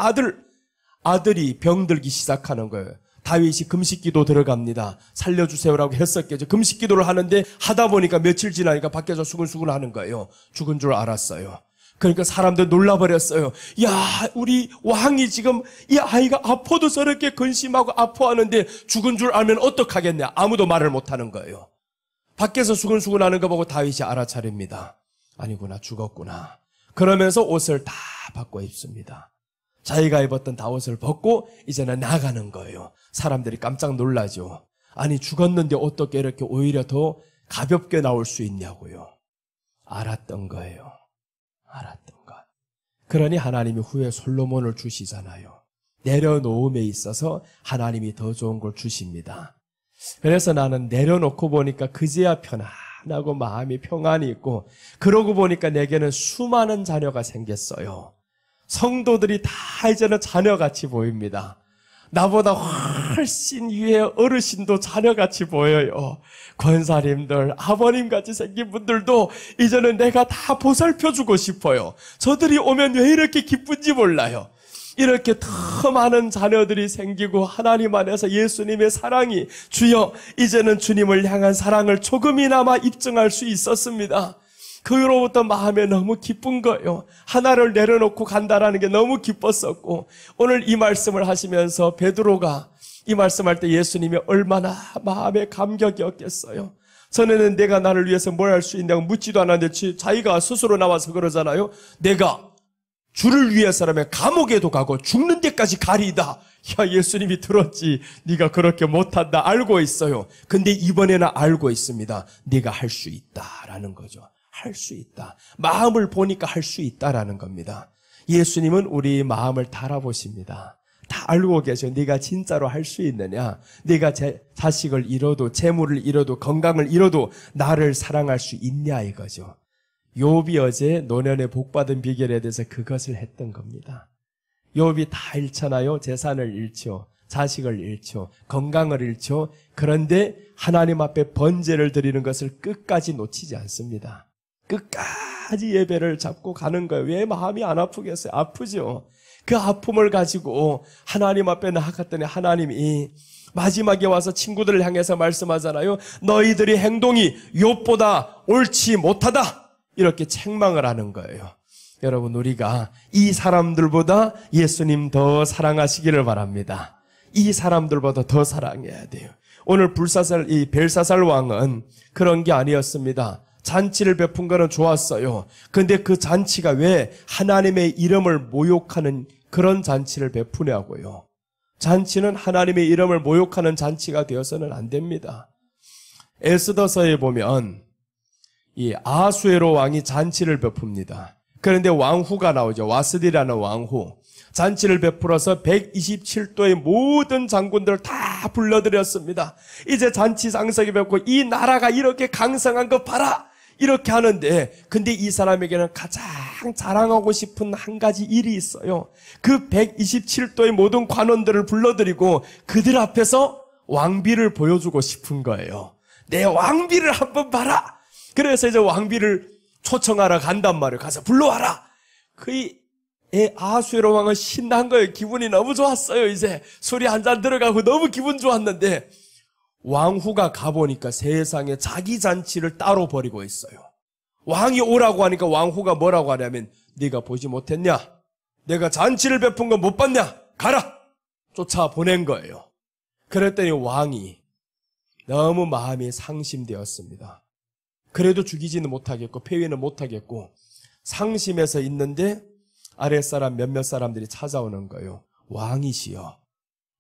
아들이 병들기 시작하는 거예요. 다윗이 금식기도 들어갑니다. 살려주세요라고 했었겠죠. 금식기도를 하는데 하다 보니까 며칠 지나니까 밖에서 수근수근 하는 거예요. 죽은 줄 알았어요. 그러니까 사람들 놀라버렸어요. 야, 우리 왕이 지금 이 아이가 아파도 저렇게 근심하고 아파하는데 죽은 줄 알면 어떡하겠냐. 아무도 말을 못하는 거예요. 밖에서 수근수근 하는 거 보고 다윗이 알아차립니다. 아니구나, 죽었구나. 그러면서 옷을 다 바꿔 입습니다. 자기가 입었던 다 옷을 벗고 이제는 나가는 거예요. 사람들이 깜짝 놀라죠. 아니, 죽었는데 어떻게 이렇게 오히려 더 가볍게 나올 수 있냐고요. 알았던 거예요. 알았던 것. 그러니 하나님이 후에 솔로몬을 주시잖아요. 내려놓음에 있어서 하나님이 더 좋은 걸 주십니다. 그래서 나는 내려놓고 보니까 그제야 편안하고 마음이 평안이 있고, 그러고 보니까 내게는 수많은 자녀가 생겼어요. 성도들이 다 이제는 자녀같이 보입니다. 나보다 훨씬 위에 어르신도 자녀같이 보여요. 권사님들, 아버님같이 생긴 분들도 이제는 내가 다 보살펴주고 싶어요. 저들이 오면 왜 이렇게 기쁜지 몰라요. 이렇게 더 많은 자녀들이 생기고 하나님 안에서 예수님의 사랑이, 주여 이제는 주님을 향한 사랑을 조금이나마 입증할 수 있었습니다. 그로부터 마음에 너무 기쁜 거예요. 하나를 내려놓고 간다라는 게 너무 기뻤었고, 오늘 이 말씀을 하시면서 베드로가 이 말씀할 때 예수님이 얼마나 마음에 감격이었겠어요. 전에는 내가 나를 위해서 뭘 할 수 있냐고 묻지도 않았는데 자기가 스스로 나와서 그러잖아요. 내가 주를 위해서라면 감옥에도 가고 죽는 데까지 가리이다. 야, 예수님이 들었지. 네가 그렇게 못한다. 알고 있어요. 근데 이번에는 알고 있습니다. 네가 할 수 있다라는 거죠. 할 수 있다. 마음을 보니까 할 수 있다라는 겁니다. 예수님은 우리 마음을 달아보십니다. 다 알고 계셔. 네가 진짜로 할 수 있느냐? 네가 자식을 잃어도, 재물을 잃어도, 건강을 잃어도 나를 사랑할 수 있냐 이거죠. 욥이 어제 노년에 복받은 비결에 대해서 그것을 했던 겁니다. 욥이 다 잃잖아요. 재산을 잃죠. 자식을 잃죠. 건강을 잃죠. 그런데 하나님 앞에 번제를 드리는 것을 끝까지 놓치지 않습니다. 끝까지 예배를 잡고 가는 거예요. 왜 마음이 안 아프겠어요? 아프죠. 그 아픔을 가지고 하나님 앞에 나아갔더니 하나님이 마지막에 와서 친구들을 향해서 말씀하잖아요. 너희들이 행동이 욥보다 옳지 못하다. 이렇게 책망을 하는 거예요. 여러분, 우리가 이 사람들보다 예수님 더 사랑하시기를 바랍니다. 이 사람들보다 더 사랑해야 돼요. 오늘 이 벨사살 왕은 그런 게 아니었습니다. 잔치를 베푼 거는 좋았어요. 근데 그 잔치가 왜 하나님의 이름을 모욕하는 그런 잔치를 베푸냐고요. 잔치는 하나님의 이름을 모욕하는 잔치가 되어서는 안 됩니다. 에스더서에 보면 이 아수에로 왕이 잔치를 베풉니다. 그런데 왕후가 나오죠. 와스디라는 왕후. 잔치를 베풀어서 127도의 모든 장군들을 다 불러들였습니다. 이제 잔치 장석이 뵙고 이 나라가 이렇게 강성한 거 봐라! 이렇게 하는데, 근데 이 사람에게는 가장 자랑하고 싶은 한 가지 일이 있어요. 그 127도의 모든 관원들을 불러들이고 그들 앞에서 왕비를 보여주고 싶은 거예요. 내 왕비를 한번 봐라! 그래서 이제 왕비를 초청하러 간단 말이에요. 가서 불러와라! 아수에로 왕은 신난 거예요. 기분이 너무 좋았어요. 이제 술이 한 잔 들어가고 너무 기분 좋았는데, 왕후가 가보니까 세상에 자기 잔치를 따로 벌이고 있어요. 왕이 오라고 하니까 왕후가 뭐라고 하냐면, 네가 보지 못했냐? 내가 잔치를 베푼 거 못 봤냐? 가라! 쫓아 보낸 거예요. 그랬더니 왕이 너무 마음이 상심되었습니다. 그래도 죽이지는 못하겠고 폐위는 못하겠고 상심해서 있는데 아랫사람 몇몇 사람들이 찾아오는 거예요. 왕이시여,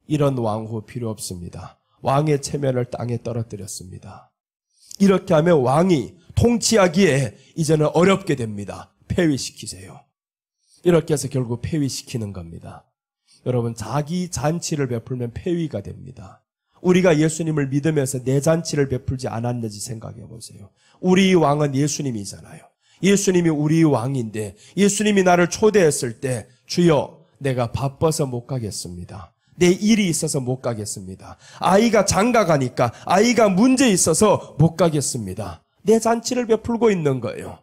이런 왕후 필요 없습니다. 왕의 체면을 땅에 떨어뜨렸습니다. 이렇게 하면 왕이 통치하기에 이제는 어렵게 됩니다. 폐위시키세요. 이렇게 해서 결국 폐위시키는 겁니다. 여러분, 자기 잔치를 베풀면 폐위가 됩니다. 우리가 예수님을 믿으면서 내 잔치를 베풀지 않았는지 생각해 보세요. 우리 왕은 예수님이잖아요. 예수님이 우리 왕인데 예수님이 나를 초대했을 때, 주여, 내가 바빠서 못 가겠습니다. 내 일이 있어서 못 가겠습니다. 아이가 장가 가니까 아이가 문제 있어서 못 가겠습니다. 내 잔치를 베풀고 있는 거예요.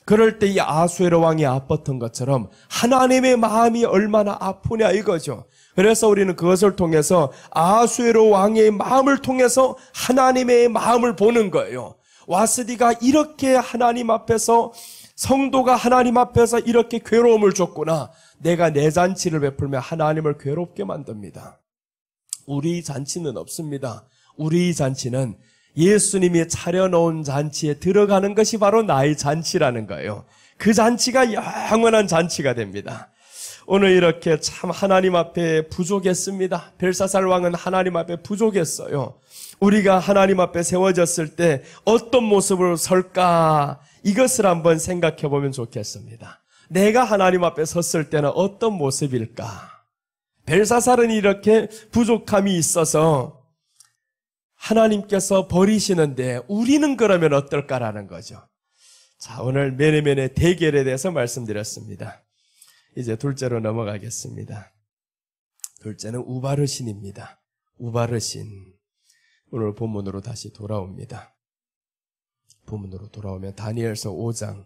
그럴 때 이 아수에로 왕이 아팠던 것처럼 하나님의 마음이 얼마나 아프냐 이거죠. 그래서 우리는 그것을 통해서 아수에로 왕의 마음을 통해서 하나님의 마음을 보는 거예요. 와스디가 이렇게 하나님 앞에서, 성도가 하나님 앞에서 이렇게 괴로움을 줬구나. 내가 내 잔치를 베풀며 하나님을 괴롭게 만듭니다. 우리 잔치는 없습니다. 우리 잔치는 예수님이 차려놓은 잔치에 들어가는 것이 바로 나의 잔치라는 거예요. 그 잔치가 영원한 잔치가 됩니다. 오늘 이렇게 참 하나님 앞에 부족했습니다. 벨사살 왕은 하나님 앞에 부족했어요. 우리가 하나님 앞에 세워졌을 때 어떤 모습으로 설까? 이것을 한번 생각해 보면 좋겠습니다. 내가 하나님 앞에 섰을 때는 어떤 모습일까? 벨사살은 이렇게 부족함이 있어서 하나님께서 버리시는데 우리는 그러면 어떨까라는 거죠. 자, 오늘 메네멘의 대결에 대해서 말씀드렸습니다. 이제 둘째로 넘어가겠습니다. 둘째는 우바르신입니다. 우바르신. 오늘 본문으로 다시 돌아옵니다. 본문으로 돌아오면 다니엘서 5장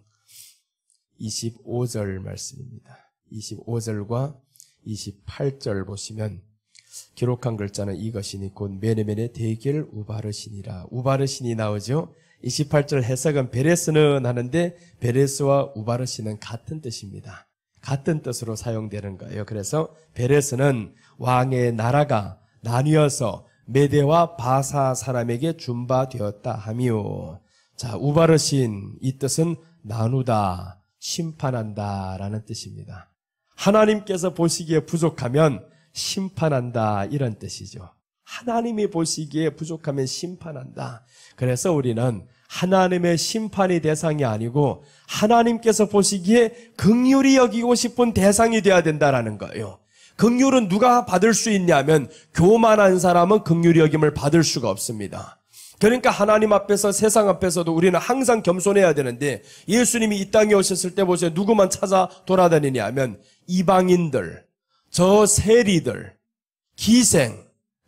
25절 말씀입니다. 25절과 28절 보시면 기록한 글자는 이것이니 곧 메네멘의 대결 우바르신이라. 우바르신이 나오죠. 28절 해석은 베레스는 하는데 베레스와 우바르시는 같은 뜻입니다. 같은 뜻으로 사용되는 거예요. 그래서 베레스는 왕의 나라가 나뉘어서 메대와 바사 사람에게 준바되었다 하미요. 자, 우바르신 이 뜻은 나누다, 심판한다 라는 뜻입니다. 하나님께서 보시기에 부족하면 심판한다 이런 뜻이죠. 하나님이 보시기에 부족하면 심판한다. 그래서 우리는 하나님의 심판이 대상이 아니고 하나님께서 보시기에 긍휼히 여기고 싶은 대상이 되어야 된다라는 거예요. 긍휼은 누가 받을 수 있냐면 교만한 사람은 긍휼히 여김을 받을 수가 없습니다. 그러니까 하나님 앞에서 세상 앞에서도 우리는 항상 겸손해야 되는데 예수님이 이 땅에 오셨을 때 보세요. 누구만 찾아 돌아다니냐 하면 이방인들, 저 세리들, 기생,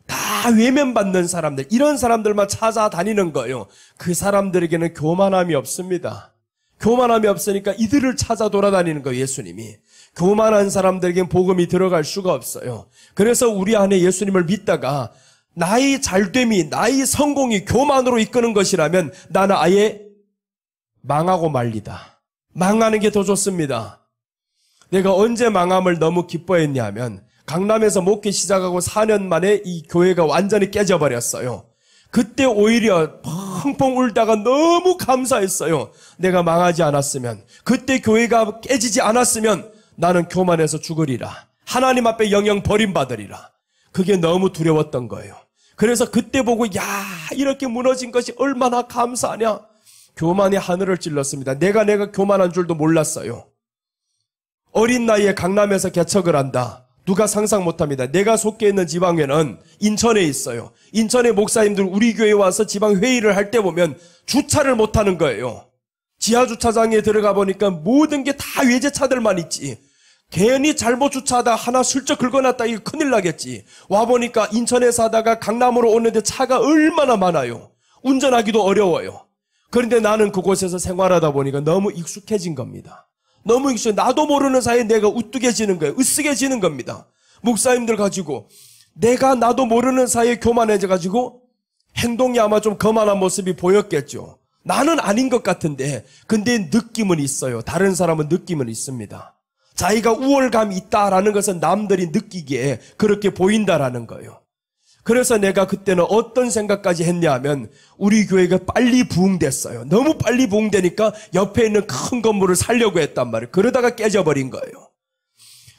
다 외면받는 사람들, 이런 사람들만 찾아다니는 거예요. 그 사람들에게는 교만함이 없습니다. 교만함이 없으니까 이들을 찾아 돌아다니는 거예요, 예수님이. 교만한 사람들에게는 복음이 들어갈 수가 없어요. 그래서 우리 안에 예수님을 믿다가 나의 잘됨이, 나의 성공이 교만으로 이끄는 것이라면 나는 아예 망하고 말리다. 망하는 게 더 좋습니다. 내가 언제 망함을 너무 기뻐했냐면 강남에서 목회 시작하고 4년 만에 이 교회가 완전히 깨져버렸어요. 그때 오히려 펑펑 울다가 너무 감사했어요. 내가 망하지 않았으면, 그때 교회가 깨지지 않았으면 나는 교만해서 죽으리라. 하나님 앞에 영영 버림받으리라. 그게 너무 두려웠던 거예요. 그래서 그때 보고 야, 이렇게 무너진 것이 얼마나 감사하냐. 교만이 하늘을 찔렀습니다. 내가 교만한 줄도 몰랐어요. 어린 나이에 강남에서 개척을 한다. 누가 상상 못합니다. 내가 속해 있는 지방회는 인천에 있어요. 인천의 목사님들 우리 교회에 와서 지방회의를 할 때 보면 주차를 못하는 거예요. 지하주차장에 들어가 보니까 모든 게 다 외제차들만 있지. 괜히 잘못 주차하다 하나 슬쩍 긁어놨다 이거 큰일 나겠지. 와보니까 인천에 사다가 강남으로 오는데 차가 얼마나 많아요. 운전하기도 어려워요. 그런데 나는 그곳에서 생활하다 보니까 너무 익숙해진 겁니다. 너무 익숙해. 나도 모르는 사이에 내가 우뚝해지는 거예요. 으쓱해지는 겁니다. 목사님들 가지고 나도 모르는 사이에 교만해져가지고 행동이 아마 좀 거만한 모습이 보였겠죠. 나는 아닌 것 같은데 근데 느낌은 있어요. 다른 사람은 느낌은 있습니다. 자기가 우월감이 있다라는 것은 남들이 느끼기에 그렇게 보인다라는 거예요. 그래서 내가 그때는 어떤 생각까지 했냐 하면 우리 교회가 빨리 부흥됐어요. 너무 빨리 부흥되니까 옆에 있는 큰 건물을 살려고 했단 말이에요. 그러다가 깨져버린 거예요.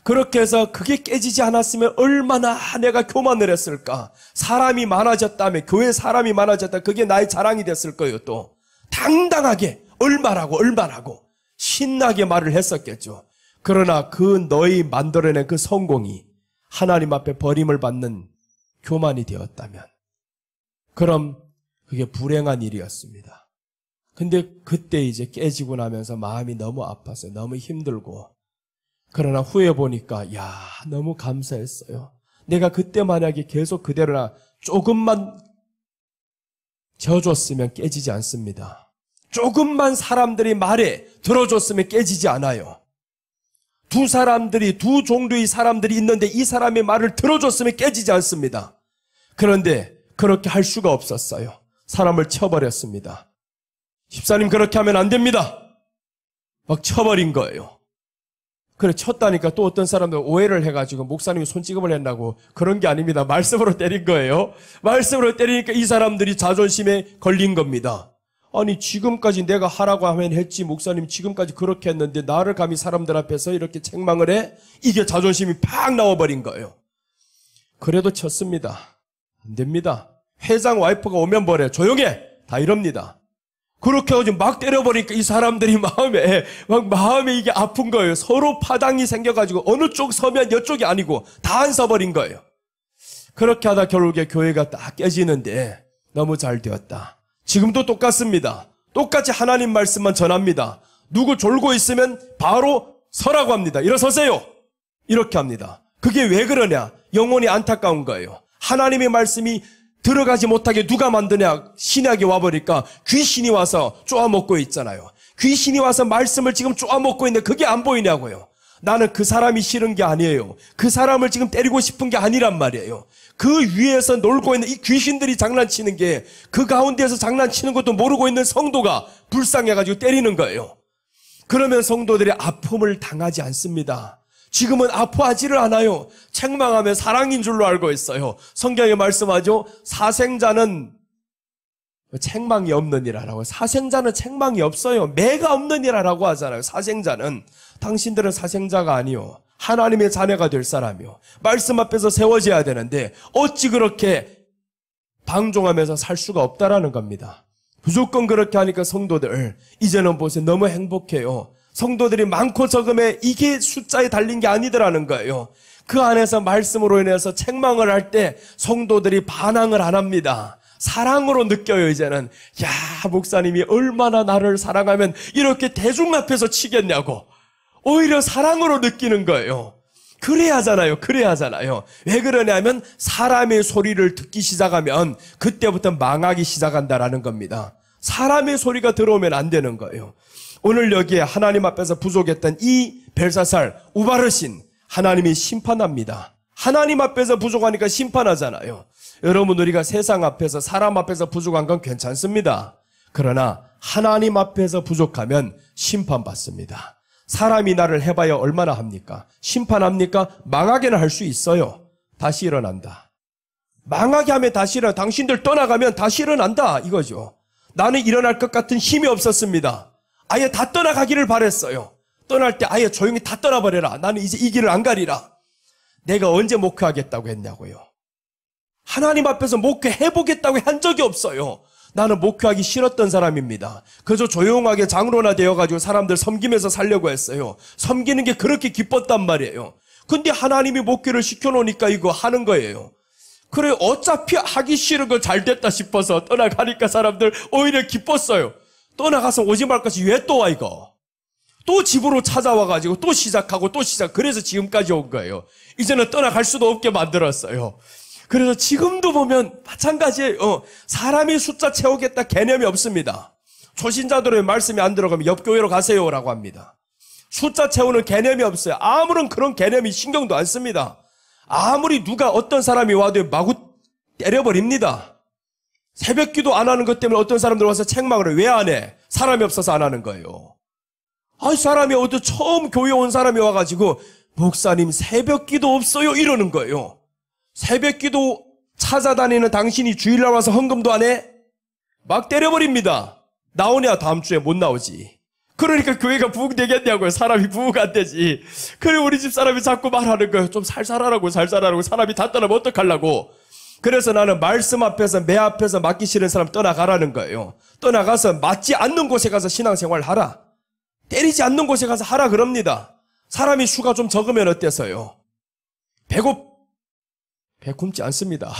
그렇게 해서 그게 깨지지 않았으면 얼마나 내가 교만을 했을까. 사람이 많아졌다며, 교회 사람이 많아졌다. 그게 나의 자랑이 됐을 거예요. 또 당당하게 얼마라고 신나게 말을 했었겠죠. 그러나 그 너희 만들어낸 그 성공이 하나님 앞에 버림을 받는 교만이 되었다면 그럼 그게 불행한 일이었습니다. 근데 그때 이제 깨지고 나면서 마음이 너무 아팠어요. 너무 힘들고. 그러나 후에 보니까 야, 너무 감사했어요. 내가 그때 만약에 계속 그대로나 조금만 져줬으면 깨지지 않습니다. 조금만 사람들이 말에 들어줬으면 깨지지 않아요. 두 종류의 사람들이 있는데 이 사람의 말을 들어줬으면 깨지지 않습니다. 그런데 그렇게 할 수가 없었어요. 사람을 쳐버렸습니다. 집사님 그렇게 하면 안 됩니다. 막 쳐버린 거예요. 그래 쳤다니까 또 어떤 사람들 오해를 해가지고 목사님이 손찌검을 했다고. 그런 게 아닙니다. 말씀으로 때린 거예요. 말씀으로 때리니까 이 사람들이 자존심에 걸린 겁니다. 아니 지금까지 내가 하라고 하면 했지, 목사님 지금까지 그렇게 했는데 나를 감히 사람들 앞에서 이렇게 책망을 해? 이게 자존심이 팍 나와버린 거예요. 그래도 쳤습니다. 안 됩니다. 회장 와이프가 오면 뭐래? 조용해! 다 이럽니다. 그렇게 해가지고 막 때려버리니까 이 사람들이 마음에 이게 아픈 거예요. 서로 파당이 생겨가지고 어느 쪽 서면 이쪽이 아니고 다 안 서버린 거예요. 그렇게 하다 결국에 교회가 딱 깨지는데 너무 잘 되었다. 지금도 똑같습니다. 똑같이 하나님 말씀만 전합니다. 누구 졸고 있으면 바로 서라고 합니다. 일어서세요. 이렇게 합니다. 그게 왜 그러냐? 영혼이 안타까운 거예요. 하나님의 말씀이 들어가지 못하게 누가 만드냐? 신약이 와버리니까 귀신이 와서 쪼아먹고 있잖아요. 귀신이 와서 말씀을 지금 쪼아먹고 있는데 그게 안 보이냐고요. 나는 그 사람이 싫은 게 아니에요. 그 사람을 지금 때리고 싶은 게 아니란 말이에요. 그 위에서 놀고 있는 이 귀신들이 장난치는 게 그 가운데에서 장난치는 것도 모르고 있는 성도가 불쌍해가지고 때리는 거예요. 그러면 성도들이 아픔을 당하지 않습니다. 지금은 아파하지를 않아요. 책망하면 사랑인 줄로 알고 있어요. 성경에 말씀하죠. 사생자는 책망이 없는 이라라고. 사생자는 책망이 없어요. 매가 없는 이라라고 하잖아요. 사생자는. 당신들은 사생자가 아니요. 하나님의 자녀가 될 사람이요. 말씀 앞에서 세워져야 되는데 어찌 그렇게 방종하면서 살 수가 없다라는 겁니다. 무조건 그렇게 하니까 성도들 이제는 보세요. 너무 행복해요. 성도들이 많고 적음에 이게 숫자에 달린 게 아니더라는 거예요. 그 안에서 말씀으로 인해서 책망을 할 때 성도들이 반항을 안 합니다. 사랑으로 느껴요. 이제는 야, 목사님이 얼마나 나를 사랑하면 이렇게 대중 앞에서 치겠냐고 오히려 사랑으로 느끼는 거예요. 그래야 하잖아요. 그래야 하잖아요. 왜 그러냐면 사람의 소리를 듣기 시작하면 그때부터 망하기 시작한다라는 겁니다. 사람의 소리가 들어오면 안 되는 거예요. 오늘 여기에 하나님 앞에서 부족했던 이 벨사살, 우바르신 하나님이 심판합니다. 하나님 앞에서 부족하니까 심판하잖아요. 여러분, 우리가 세상 앞에서 사람 앞에서 부족한 건 괜찮습니다. 그러나 하나님 앞에서 부족하면 심판받습니다. 사람이 나를 해봐야 얼마나 합니까? 심판합니까? 망하게는 할 수 있어요. 다시 일어난다. 망하게 하면 다시 일어나. 당신들 떠나가면 다시 일어난다 이거죠. 나는 일어날 것 같은 힘이 없었습니다. 아예 다 떠나가기를 바랬어요. 떠날 때 아예 조용히 다 떠나버려라. 나는 이제 이 길을 안 가리라. 내가 언제 목회하겠다고 했냐고요. 하나님 앞에서 목회해보겠다고 한 적이 없어요. 나는 목회하기 싫었던 사람입니다. 그저 조용하게 장로나 되어가지고 사람들 섬기면서 살려고 했어요. 섬기는 게 그렇게 기뻤단 말이에요. 근데 하나님이 목회를 시켜놓으니까 이거 하는 거예요. 그래, 어차피 하기 싫은 거 잘 됐다 싶어서 떠나가니까 사람들 오히려 기뻤어요. 떠나가서 오지 말 것이 왜 또 와 이거. 또 집으로 찾아와가지고 또 시작하고 또 시작. 그래서 지금까지 온 거예요. 이제는 떠나갈 수도 없게 만들었어요. 그래서 지금도 보면 마찬가지예요. 사람이 숫자 채우겠다 개념이 없습니다. 초신자들의 말씀이 안 들어가면 옆 교회로 가세요라고 합니다. 숫자 채우는 개념이 없어요. 아무런 그런 개념이 신경도 안 씁니다. 아무리 누가 어떤 사람이 와도 마구 때려버립니다. 새벽기도 안 하는 것 때문에 어떤 사람들 와서 책망을 해요. 왜 안 해? 사람이 없어서 안 하는 거예요. 사람이 어디 처음 교회 온 사람이 와가지고 목사님 새벽기도 없어요 이러는 거예요. 새벽기도 찾아다니는 당신이 주일날 와서 헌금도 안 해? 막 때려버립니다. 나오냐 다음 주에 못 나오지. 그러니까 교회가 부흥되겠냐고요. 사람이 부흥 안 되지. 그래 우리 집 사람이 자꾸 말하는 거예요. 좀 살살하라고 사람이 다 떠나면 어떡하려고. 그래서 나는 말씀 앞에서 매 앞에서 맞기 싫은 사람 떠나가라는 거예요. 떠나가서 맞지 않는 곳에 가서 신앙생활 하라. 때리지 않는 곳에 가서 하라 그럽니다. 사람이 수가 좀 적으면 어때서요? 배굶지 않습니다.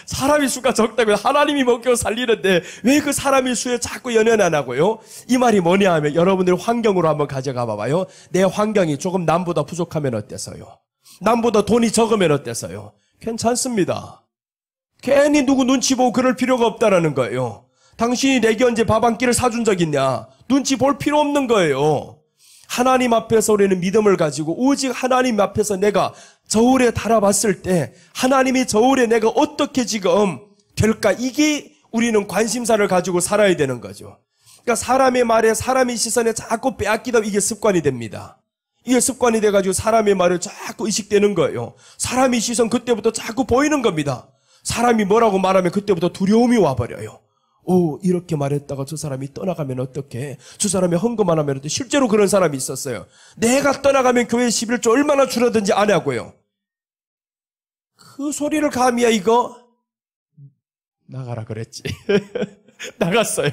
사람이 수가 적다고 하나님이 먹여 살리는데 왜 그 사람의 수에 자꾸 연연 안 하고요? 이 말이 뭐냐 하면 여러분들 환경으로 한번 가져가 봐봐요. 내 환경이 조금 남보다 부족하면 어때서요? 남보다 돈이 적으면 어때서요? 괜찮습니다. 괜히 누구 눈치 보고 그럴 필요가 없다라는 거예요. 당신이 내게 언제 밥 한 끼를 사준 적 있냐? 눈치 볼 필요 없는 거예요. 하나님 앞에서 우리는 믿음을 가지고 오직 하나님 앞에서 내가 저울에 달아봤을 때 하나님이 저울에 내가 어떻게 지금 될까? 이게 우리는 관심사를 가지고 살아야 되는 거죠. 그러니까 사람의 말에 사람의 시선에 자꾸 빼앗기다 이게 습관이 됩니다. 이게 습관이 돼가지고 사람의 말을 자꾸 의식되는 거예요. 사람의 시선 그때부터 자꾸 보이는 겁니다. 사람이 뭐라고 말하면 그때부터 두려움이 와버려요. 이렇게 말했다가 저 사람이 떠나가면 어떡해? 저 사람이 헌금 안 하면 어떡해? 실제로 그런 사람이 있었어요. 내가 떠나가면 교회 11조 얼마나 줄어든지 아냐고요. 그 소리를 감히야 이거? 나가라 그랬지. 나갔어요.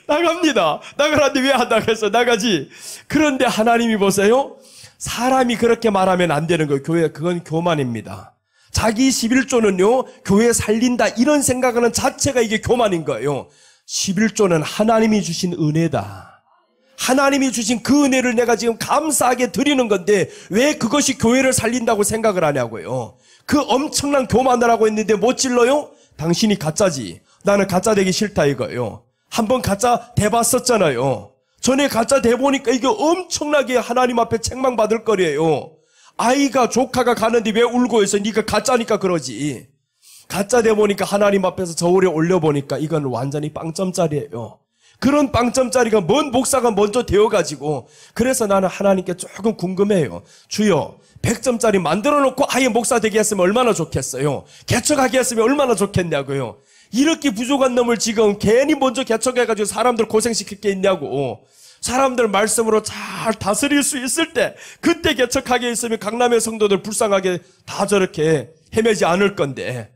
나갑니다. 나가라는데 왜 안 나가서 나가지? 그런데 하나님이 보세요. 사람이 그렇게 말하면 안 되는 거예요. 교회 그건 교만입니다. 자기 11조는요, 교회 살린다, 이런 생각하는 자체가 이게 교만인 거예요. 11조는 하나님이 주신 은혜다. 하나님이 주신 그 은혜를 내가 지금 감사하게 드리는 건데, 왜 그것이 교회를 살린다고 생각을 하냐고요. 그 엄청난 교만을 하고 있는데 못 질러요? 당신이 가짜지. 나는 가짜 되기 싫다 이거예요. 한번 가짜 돼봤었잖아요. 전에 가짜 대보니까 이게 엄청나게 하나님 앞에 책망받을 거래요. 아이가 조카가 가는데 왜 울고 있어? 네가 가짜니까 그러지. 가짜 대보니까 하나님 앞에서 저울에 올려보니까 이건 완전히 빵점짜리예요. 그런 빵점짜리가 뭔 목사가 먼저 되어가지고, 그래서 나는 하나님께 조금 궁금해요. 주여 100점짜리 만들어 놓고 아예 목사 되게 했으면 얼마나 좋겠어요. 개척하게 했으면 얼마나 좋겠냐고요. 이렇게 부족한 놈을 지금 괜히 먼저 개척해가지고 사람들 고생시킬 게 있냐고. 사람들 말씀으로 잘 다스릴 수 있을 때 그때 개척하게 있으면 강남의 성도들 불쌍하게 다 저렇게 헤매지 않을 건데,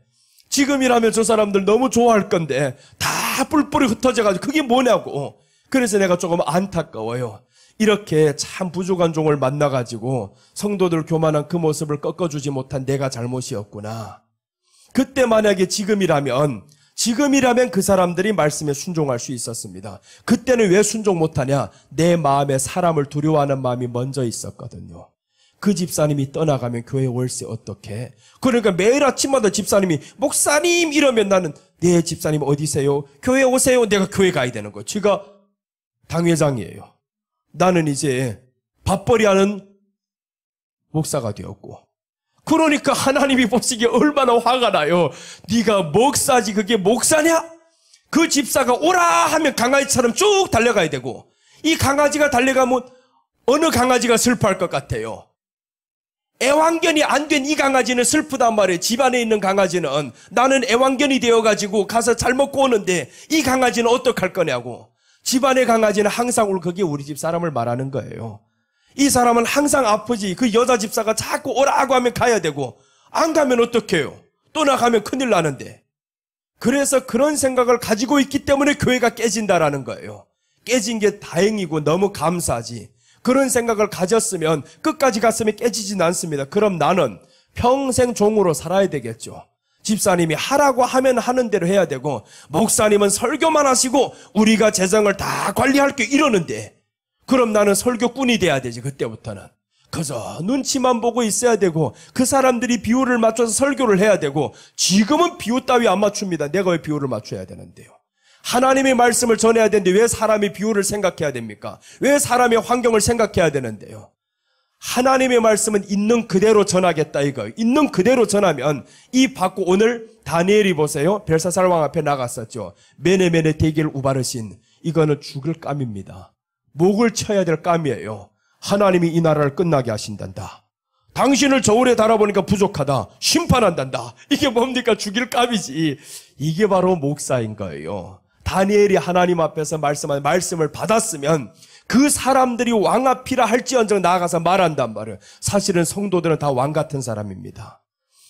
지금이라면 저 사람들 너무 좋아할 건데 다 뿔뿔이 흩어져가지고 그게 뭐냐고. 그래서 내가 조금 안타까워요. 이렇게 참 부족한 종을 만나가지고 성도들 교만한 그 모습을 꺾어주지 못한 내가 잘못이었구나. 그때 만약에 지금이라면 그 사람들이 말씀에 순종할 수 있었습니다. 그때는 왜 순종 못하냐? 내 마음에 사람을 두려워하는 마음이 먼저 있었거든요. 그 집사님이 떠나가면 교회 월세 어떻게? 그러니까 매일 아침마다 집사님이 목사님 이러면 나는 네 집사님 어디세요? 교회 오세요. 내가 교회 가야 되는 거예요. 제가 당회장이에요. 나는 이제 밥벌이하는 목사가 되었고, 그러니까 하나님이 보시기에 얼마나 화가 나요. 네가 목사지 그게 목사냐? 그 집사가 오라 하면 강아지처럼 쭉 달려가야 되고, 이 강아지가 달려가면 어느 강아지가 슬퍼할 것 같아요? 애완견이 안 된 이 강아지는 슬프단 말이에요. 집안에 있는 강아지는 나는 애완견이 되어가지고 가서 잘 먹고 오는데 이 강아지는 어떡할 거냐고. 집안의 강아지는 항상 울고, 그게 우리 집 사람을 말하는 거예요. 이 사람은 항상 아프지. 그 여자 집사가 자꾸 오라고 하면 가야 되고, 안 가면 어떡해요? 또 나가면 큰일 나는데. 그래서 그런 생각을 가지고 있기 때문에 교회가 깨진다라는 거예요. 깨진 게 다행이고 너무 감사하지. 그런 생각을 가졌으면 끝까지 갔으면 깨지진 않습니다. 그럼 나는 평생 종으로 살아야 되겠죠. 집사님이 하라고 하면 하는 대로 해야 되고, 목사님은 설교만 하시고 우리가 재정을 다 관리할게 이러는데, 그럼 나는 설교꾼이 돼야 되지. 그때부터는 그저 눈치만 보고 있어야 되고, 그 사람들이 비율을 맞춰서 설교를 해야 되고, 지금은 비유 따위 안 맞춥니다. 내가 왜 비율을 맞춰야 되는데요? 하나님의 말씀을 전해야 되는데 왜 사람의 비율을 생각해야 됩니까? 왜 사람의 환경을 생각해야 되는데요? 하나님의 말씀은 있는 그대로 전하겠다 이거예요. 있는 그대로 전하면, 이 받고 오늘 다니엘이 보세요. 벨사살 왕 앞에 나갔었죠. 메네메네 대기를 우바르신, 이거는 죽을 감입니다. 목을 쳐야 될 감이에요. 하나님이 이 나라를 끝나게 하신단다. 당신을 저울에 달아보니까 부족하다. 심판한단다. 이게 뭡니까? 죽일 감이지. 이게 바로 목사인 거예요. 다니엘이 하나님 앞에서 말씀을 받았으면 그 사람들이 왕 앞이라 할지언정 나아가서 말한단 말이에요. 사실은 성도들은 다 왕 같은 사람입니다.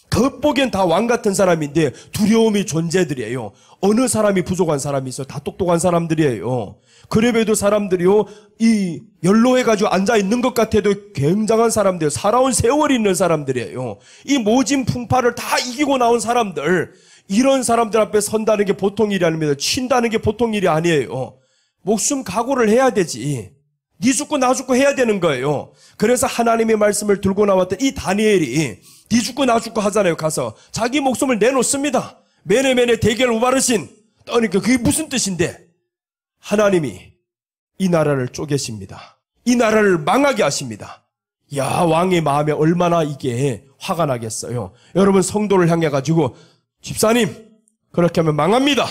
겉보기엔 다 왕 같은 사람인데 두려움이 존재들이에요. 어느 사람이 부족한 사람이 있어요? 다 똑똑한 사람들이에요. 그래도 사람들이요, 이 연로해가지고 앉아있는 것 같아도 굉장한 사람들, 살아온 세월이 있는 사람들이에요. 이 모진 풍파를 다 이기고 나온 사람들, 이런 사람들 앞에 선다는 게 보통 일이 아닙니다. 친다는 게 보통 일이 아니에요. 목숨 각오를 해야 되지. 네 죽고 나 죽고 해야 되는 거예요. 그래서 하나님의 말씀을 들고 나왔던 이 다니엘이 네 죽고 나 죽고 하잖아요. 가서 자기 목숨을 내놓습니다. 메네메네 대결 우바르신. 그러니까 그게 무슨 뜻인데? 하나님이 이 나라를 쪼개십니다. 이 나라를 망하게 하십니다. 야, 왕의 마음에 얼마나 이게 화가 나겠어요. 여러분 성도를 향해 가지고, 집사님 그렇게 하면 망합니다.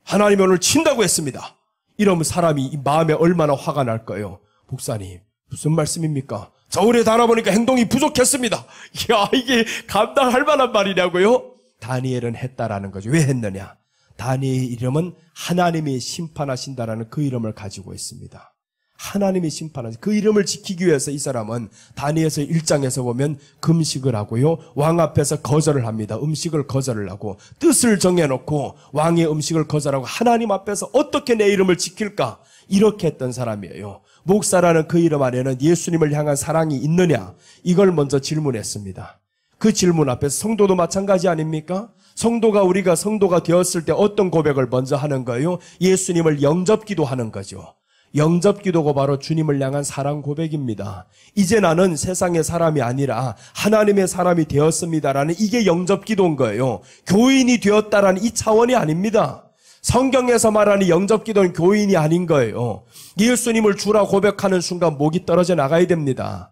하나님이 오늘 친다고 했습니다. 이러면 사람이 이 마음에 얼마나 화가 날 거예요. 목사님 무슨 말씀입니까? 저울에 달아보니까 행동이 부족했습니다. 야, 이게 감당할 만한 말이냐고요? 다니엘은 했다라는 거죠. 왜 했느냐? 다니엘의 이름은 하나님이 심판하신다라는 그 이름을 가지고 있습니다. 하나님이 심판하신 그 이름을 지키기 위해서 이 사람은 다니엘서 1장에서 보면 금식을 하고요, 왕 앞에서 거절을 합니다. 음식을 거절을 하고 뜻을 정해놓고 왕의 음식을 거절하고 하나님 앞에서 어떻게 내 이름을 지킬까, 이렇게 했던 사람이에요. 목사라는 그 이름 안에는 예수님을 향한 사랑이 있느냐, 이걸 먼저 질문했습니다. 그 질문 앞에서 성도도 마찬가지 아닙니까? 우리가 성도가 되었을 때 어떤 고백을 먼저 하는 거예요? 예수님을 영접기도 하는 거죠. 영접기도가 바로 주님을 향한 사랑 고백입니다. 이제 나는 세상의 사람이 아니라 하나님의 사람이 되었습니다라는 이게 영접기도인 거예요. 교인이 되었다라는 이 차원이 아닙니다. 성경에서 말하는 영접기도는 교인이 아닌 거예요. 예수님을 주라 고백하는 순간 목이 떨어져 나가야 됩니다.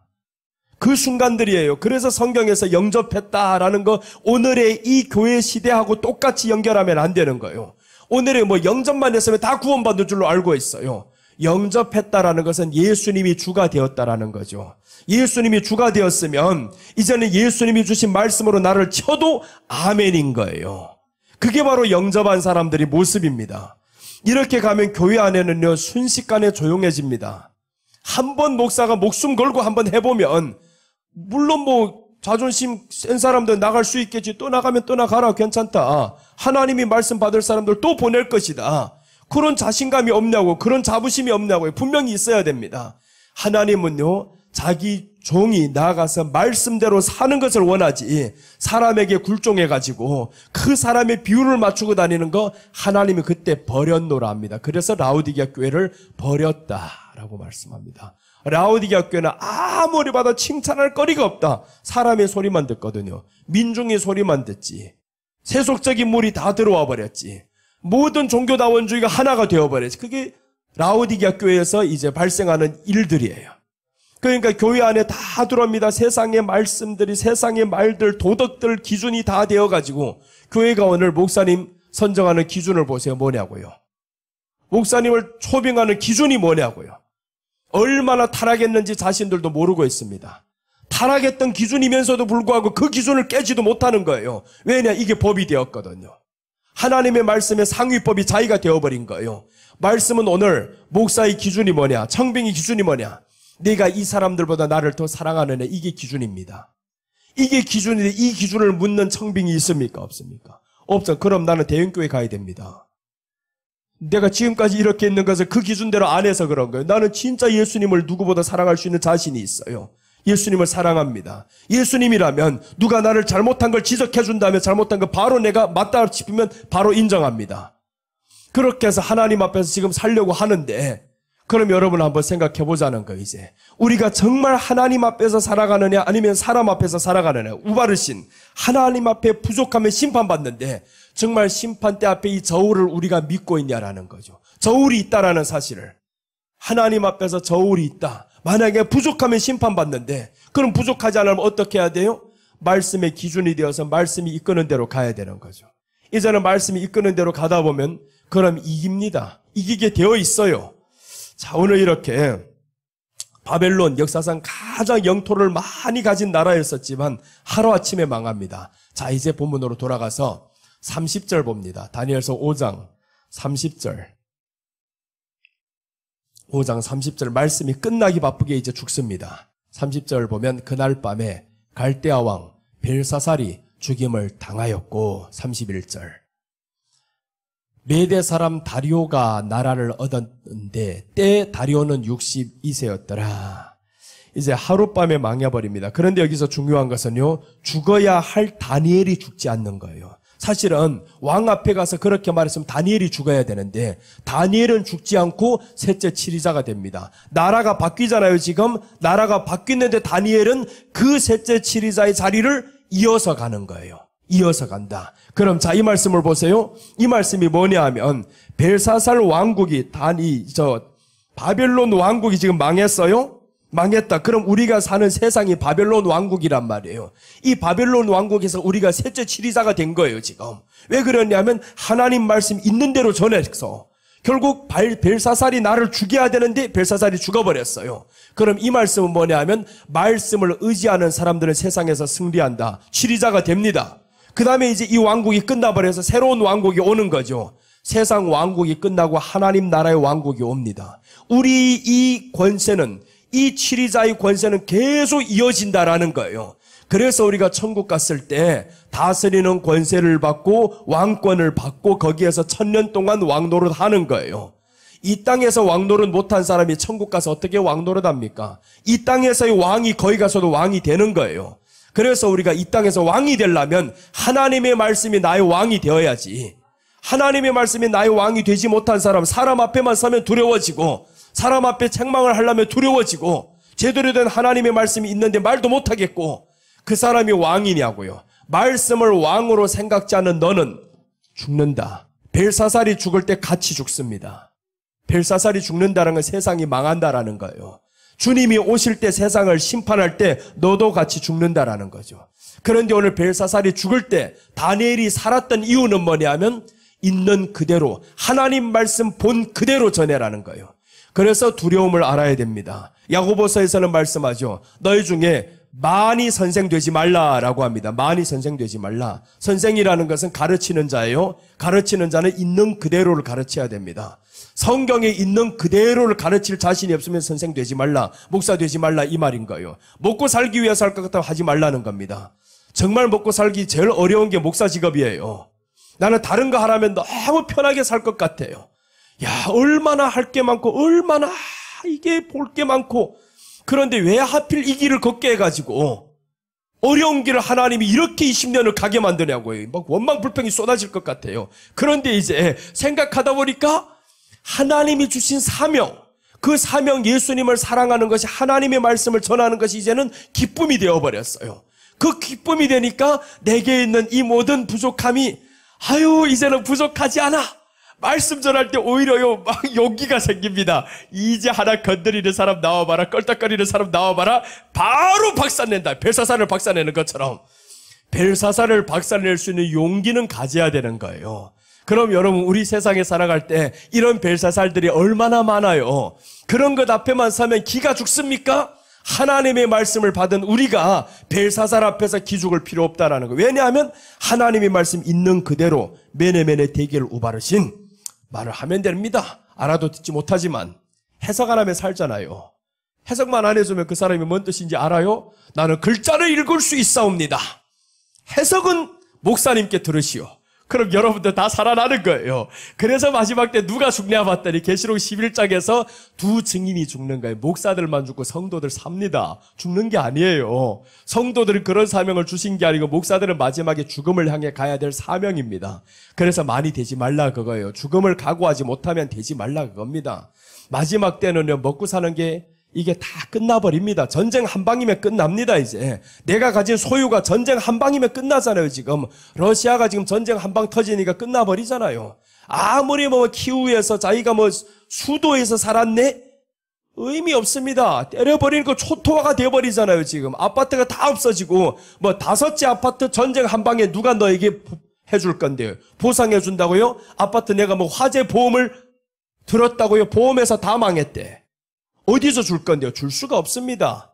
그 순간들이에요. 그래서 성경에서 영접했다라는 거 오늘의 이 교회 시대하고 똑같이 연결하면 안 되는 거예요. 오늘의 영접만 했으면 다 구원받을 줄로 알고 있어요. 영접했다라는 것은 예수님이 주가 되었다라는 거죠. 예수님이 주가 되었으면 이제는 예수님이 주신 말씀으로 나를 쳐도 아멘인 거예요. 그게 바로 영접한 사람들의 모습입니다. 이렇게 가면 교회 안에는요, 순식간에 조용해집니다. 한번 목사가 목숨 걸고 한번 해보면 물론 자존심 센 사람들 나갈 수 있겠지. 또 나가면 또 나가라. 괜찮다. 하나님이 말씀 받을 사람들 또 보낼 것이다. 그런 자신감이 없냐고, 그런 자부심이 없냐고요. 분명히 있어야 됩니다. 하나님은요, 자기 종이 나아가서 말씀대로 사는 것을 원하지 사람에게 굴종해가지고 그 사람의 비율을 맞추고 다니는 거 하나님이 그때 버렸노라 합니다. 그래서 라오디게아 교회를 버렸다라고 말씀합니다. 라오디게아 교회는 아무리 봐도 칭찬할 거리가 없다. 사람의 소리만 듣거든요. 민중의 소리만 듣지. 세속적인 물이 다 들어와 버렸지. 모든 종교다원주의가 하나가 되어버렸지. 그게 라오디게아 교회에서 이제 발생하는 일들이에요. 그러니까 교회 안에 다 들어옵니다. 세상의 말씀들이, 세상의 말들, 도덕들 기준이 다 되어가지고 교회가 오늘 목사님 선정하는 기준을 보세요. 뭐냐고요. 목사님을 초빙하는 기준이 뭐냐고요. 얼마나 타락했는지 자신들도 모르고 있습니다. 타락했던 기준이면서도 불구하고 그 기준을 깨지도 못하는 거예요. 왜냐? 이게 법이 되었거든요. 하나님의 말씀의 상위법이 자기가 되어버린 거예요. 말씀은 오늘 목사의 기준이 뭐냐? 청빙의 기준이 뭐냐? 내가 이 사람들보다 나를 더 사랑하는 애, 이게 기준입니다. 이게 기준인데 이 기준을 묻는 청빙이 있습니까? 없습니까? 없어. 그럼 나는 대형교회 가야 됩니다. 내가 지금까지 이렇게 있는 것을 그 기준대로 안 해서 그런 거예요. 나는 진짜 예수님을 누구보다 사랑할 수 있는 자신이 있어요. 예수님을 사랑합니다. 예수님이라면 누가 나를 잘못한 걸 지적해 준다면 잘못한 거 바로 내가 맞다 싶으면 바로 인정합니다. 그렇게 해서 하나님 앞에서 지금 살려고 하는데 그럼 여러분 한번 생각해 보자는 거예요. 이제 우리가 정말 하나님 앞에서 살아가느냐 아니면 사람 앞에서 살아가느냐. 우바르신 하나님 앞에 부족하면 심판받는데 정말 심판대 앞에 이 저울을 우리가 믿고 있냐라는 거죠. 저울이 있다라는 사실을. 하나님 앞에서 저울이 있다. 만약에 부족하면 심판받는데 그럼 부족하지 않으면 어떻게 해야 돼요? 말씀의 기준이 되어서 말씀이 이끄는 대로 가야 되는 거죠. 이제는 말씀이 이끄는 대로 가다 보면 그럼 이깁니다. 이기게 되어 있어요. 자, 오늘 이렇게 바벨론 역사상 가장 영토를 많이 가진 나라였었지만 하루아침에 망합니다. 자, 이제 본문으로 돌아가서 30절 봅니다. 다니엘서 5장 30절. 5장 30절 말씀이 끝나기 바쁘게 이제 죽습니다. 30절 보면 그날 밤에 갈대아 왕 벨사살이 죽임을 당하였고 31절. 메대 사람 다리오가 나라를 얻었는데 때 다리오는 62세였더라. 이제 하룻밤에 망해버립니다. 그런데 여기서 중요한 것은요, 죽어야 할 다니엘이 죽지 않는 거예요. 사실은 왕 앞에 가서 그렇게 말했으면 다니엘이 죽어야 되는데 다니엘은 죽지 않고 셋째 치리자가 됩니다. 나라가 바뀌잖아요. 지금 나라가 바뀌는데 다니엘은 그 셋째 치리자의 자리를 이어서 가는 거예요. 이어서 간다. 그럼 자, 이 말씀을 보세요. 이 말씀이 뭐냐 하면 벨사살 왕국이 바벨론 왕국이 지금 망했어요. 망했다. 그럼 우리가 사는 세상이 바벨론 왕국이란 말이에요. 이 바벨론 왕국에서 우리가 셋째 치리자가 된 거예요, 지금. 왜 그러냐면 하나님 말씀 있는 대로 전해서 결국 벨사살이 나를 죽여야 되는데 벨사살이 죽어버렸어요. 그럼 이 말씀은 뭐냐 하면 말씀을 의지하는 사람들은 세상에서 승리한다. 치리자가 됩니다. 그 다음에 이제 이 왕국이 끝나버려서 새로운 왕국이 오는 거죠. 세상 왕국이 끝나고 하나님 나라의 왕국이 옵니다. 우리 이 권세는, 이 치리자의 권세는 계속 이어진다라는 거예요. 그래서 우리가 천국 갔을 때 다스리는 권세를 받고 왕권을 받고 거기에서 1000년 동안 왕노릇 하는 거예요. 이 땅에서 왕노릇 못한 사람이 천국 가서 어떻게 왕노릇 합니까? 이 땅에서의 왕이 거기 가서도 왕이 되는 거예요. 그래서 우리가 이 땅에서 왕이 되려면 하나님의 말씀이 나의 왕이 되어야지. 하나님의 말씀이 나의 왕이 되지 못한 사람 앞에만 서면 두려워지고 사람 앞에 책망을 하려면 두려워지고 제대로 된 하나님의 말씀이 있는데 말도 못하겠고 그 사람이 왕이냐고요. 말씀을 왕으로 생각지 않는 너는 죽는다. 벨사살이 죽을 때 같이 죽습니다. 벨사살이 죽는다는 건 세상이 망한다라는 거예요. 주님이 오실 때 세상을 심판할 때 너도 같이 죽는다라는 거죠. 그런데 오늘 벨사살이 죽을 때 다니엘이 살았던 이유는 뭐냐면 있는 그대로 하나님 말씀 본 그대로 전해라는 거예요. 그래서 두려움을 알아야 됩니다. 야고보서에서는 말씀하죠. 너희 중에 많이 선생되지 말라라고 합니다. 많이 선생되지 말라. 선생이라는 것은 가르치는 자예요. 가르치는 자는 있는 그대로를 가르쳐야 됩니다. 성경에 있는 그대로를 가르칠 자신이 없으면 선생 되지 말라, 목사 되지 말라 이 말인 거예요. 먹고 살기 위해서 할 것 같다고 하지 말라는 겁니다. 정말 먹고 살기 제일 어려운 게 목사 직업이에요. 나는 다른 거 하라면 너무 편하게 살 것 같아요. 야, 얼마나 할 게 많고 얼마나 이게 볼 게 많고, 그런데 왜 하필 이 길을 걷게 해가지고 어려운 길을 하나님이 이렇게 20년을 가게 만드냐고요. 막 원망불평이 쏟아질 것 같아요. 그런데 이제 생각하다 보니까 하나님이 주신 사명, 그 사명 예수님을 사랑하는 것이, 하나님의 말씀을 전하는 것이 이제는 기쁨이 되어버렸어요. 그 기쁨이 되니까 내게 있는 이 모든 부족함이 아유 이제는 부족하지 않아. 말씀 전할 때 오히려요 막 용기가 생깁니다. 이제 하나 건드리는 사람 나와봐라, 껄떡거리는 사람 나와봐라, 바로 박살낸다. 벨사살을 박살내는 것처럼 벨사살을 박살낼 수 있는 용기는 가져야 되는 거예요. 그럼 여러분, 우리 세상에 살아갈 때 이런 벨사살들이 얼마나 많아요. 그런 것 앞에만 서면 기가 죽습니까? 하나님의 말씀을 받은 우리가 벨사살 앞에서 기죽을 필요 없다라는 거예요. 왜냐하면 하나님의 말씀 있는 그대로 메네메네 대기를 우바르신 말을 하면 됩니다. 알아도 듣지 못하지만 해석 안 하면 살잖아요. 해석만 안 해주면 그 사람이 뭔 뜻인지 알아요? 나는 글자를 읽을 수 있사옵니다. 해석은 목사님께 들으시오. 그럼 여러분들 다 살아나는 거예요. 그래서 마지막 때 누가 죽냐 봤더니 계시록 11장에서 두 증인이 죽는 거예요. 목사들만 죽고 성도들 삽니다. 죽는 게 아니에요. 성도들은 그런 사명을 주신 게 아니고 목사들은 마지막에 죽음을 향해 가야 될 사명입니다. 그래서 많이 되지 말라 그거예요. 죽음을 각오하지 못하면 되지 말라 그겁니다. 마지막 때는요, 먹고 사는 게 이게 다 끝나버립니다. 전쟁 한 방이면 끝납니다. 이제 내가 가진 소유가 전쟁 한 방이면 끝나잖아요. 지금 러시아가 지금 전쟁 한 방 터지니까 끝나버리잖아요. 아무리 뭐 키우에서 자기가 뭐 수도에서 살았네? 의미 없습니다. 때려버리는 거 초토화가 돼버리잖아요. 지금 아파트가 다 없어지고, 뭐 5째 아파트 전쟁 한 방에 누가 너에게 해줄 건데요? 보상해 준다고요? 아파트 내가 뭐 화재 보험을 들었다고요? 보험회사 다 망했대. 어디서 줄 건데요? 줄 수가 없습니다.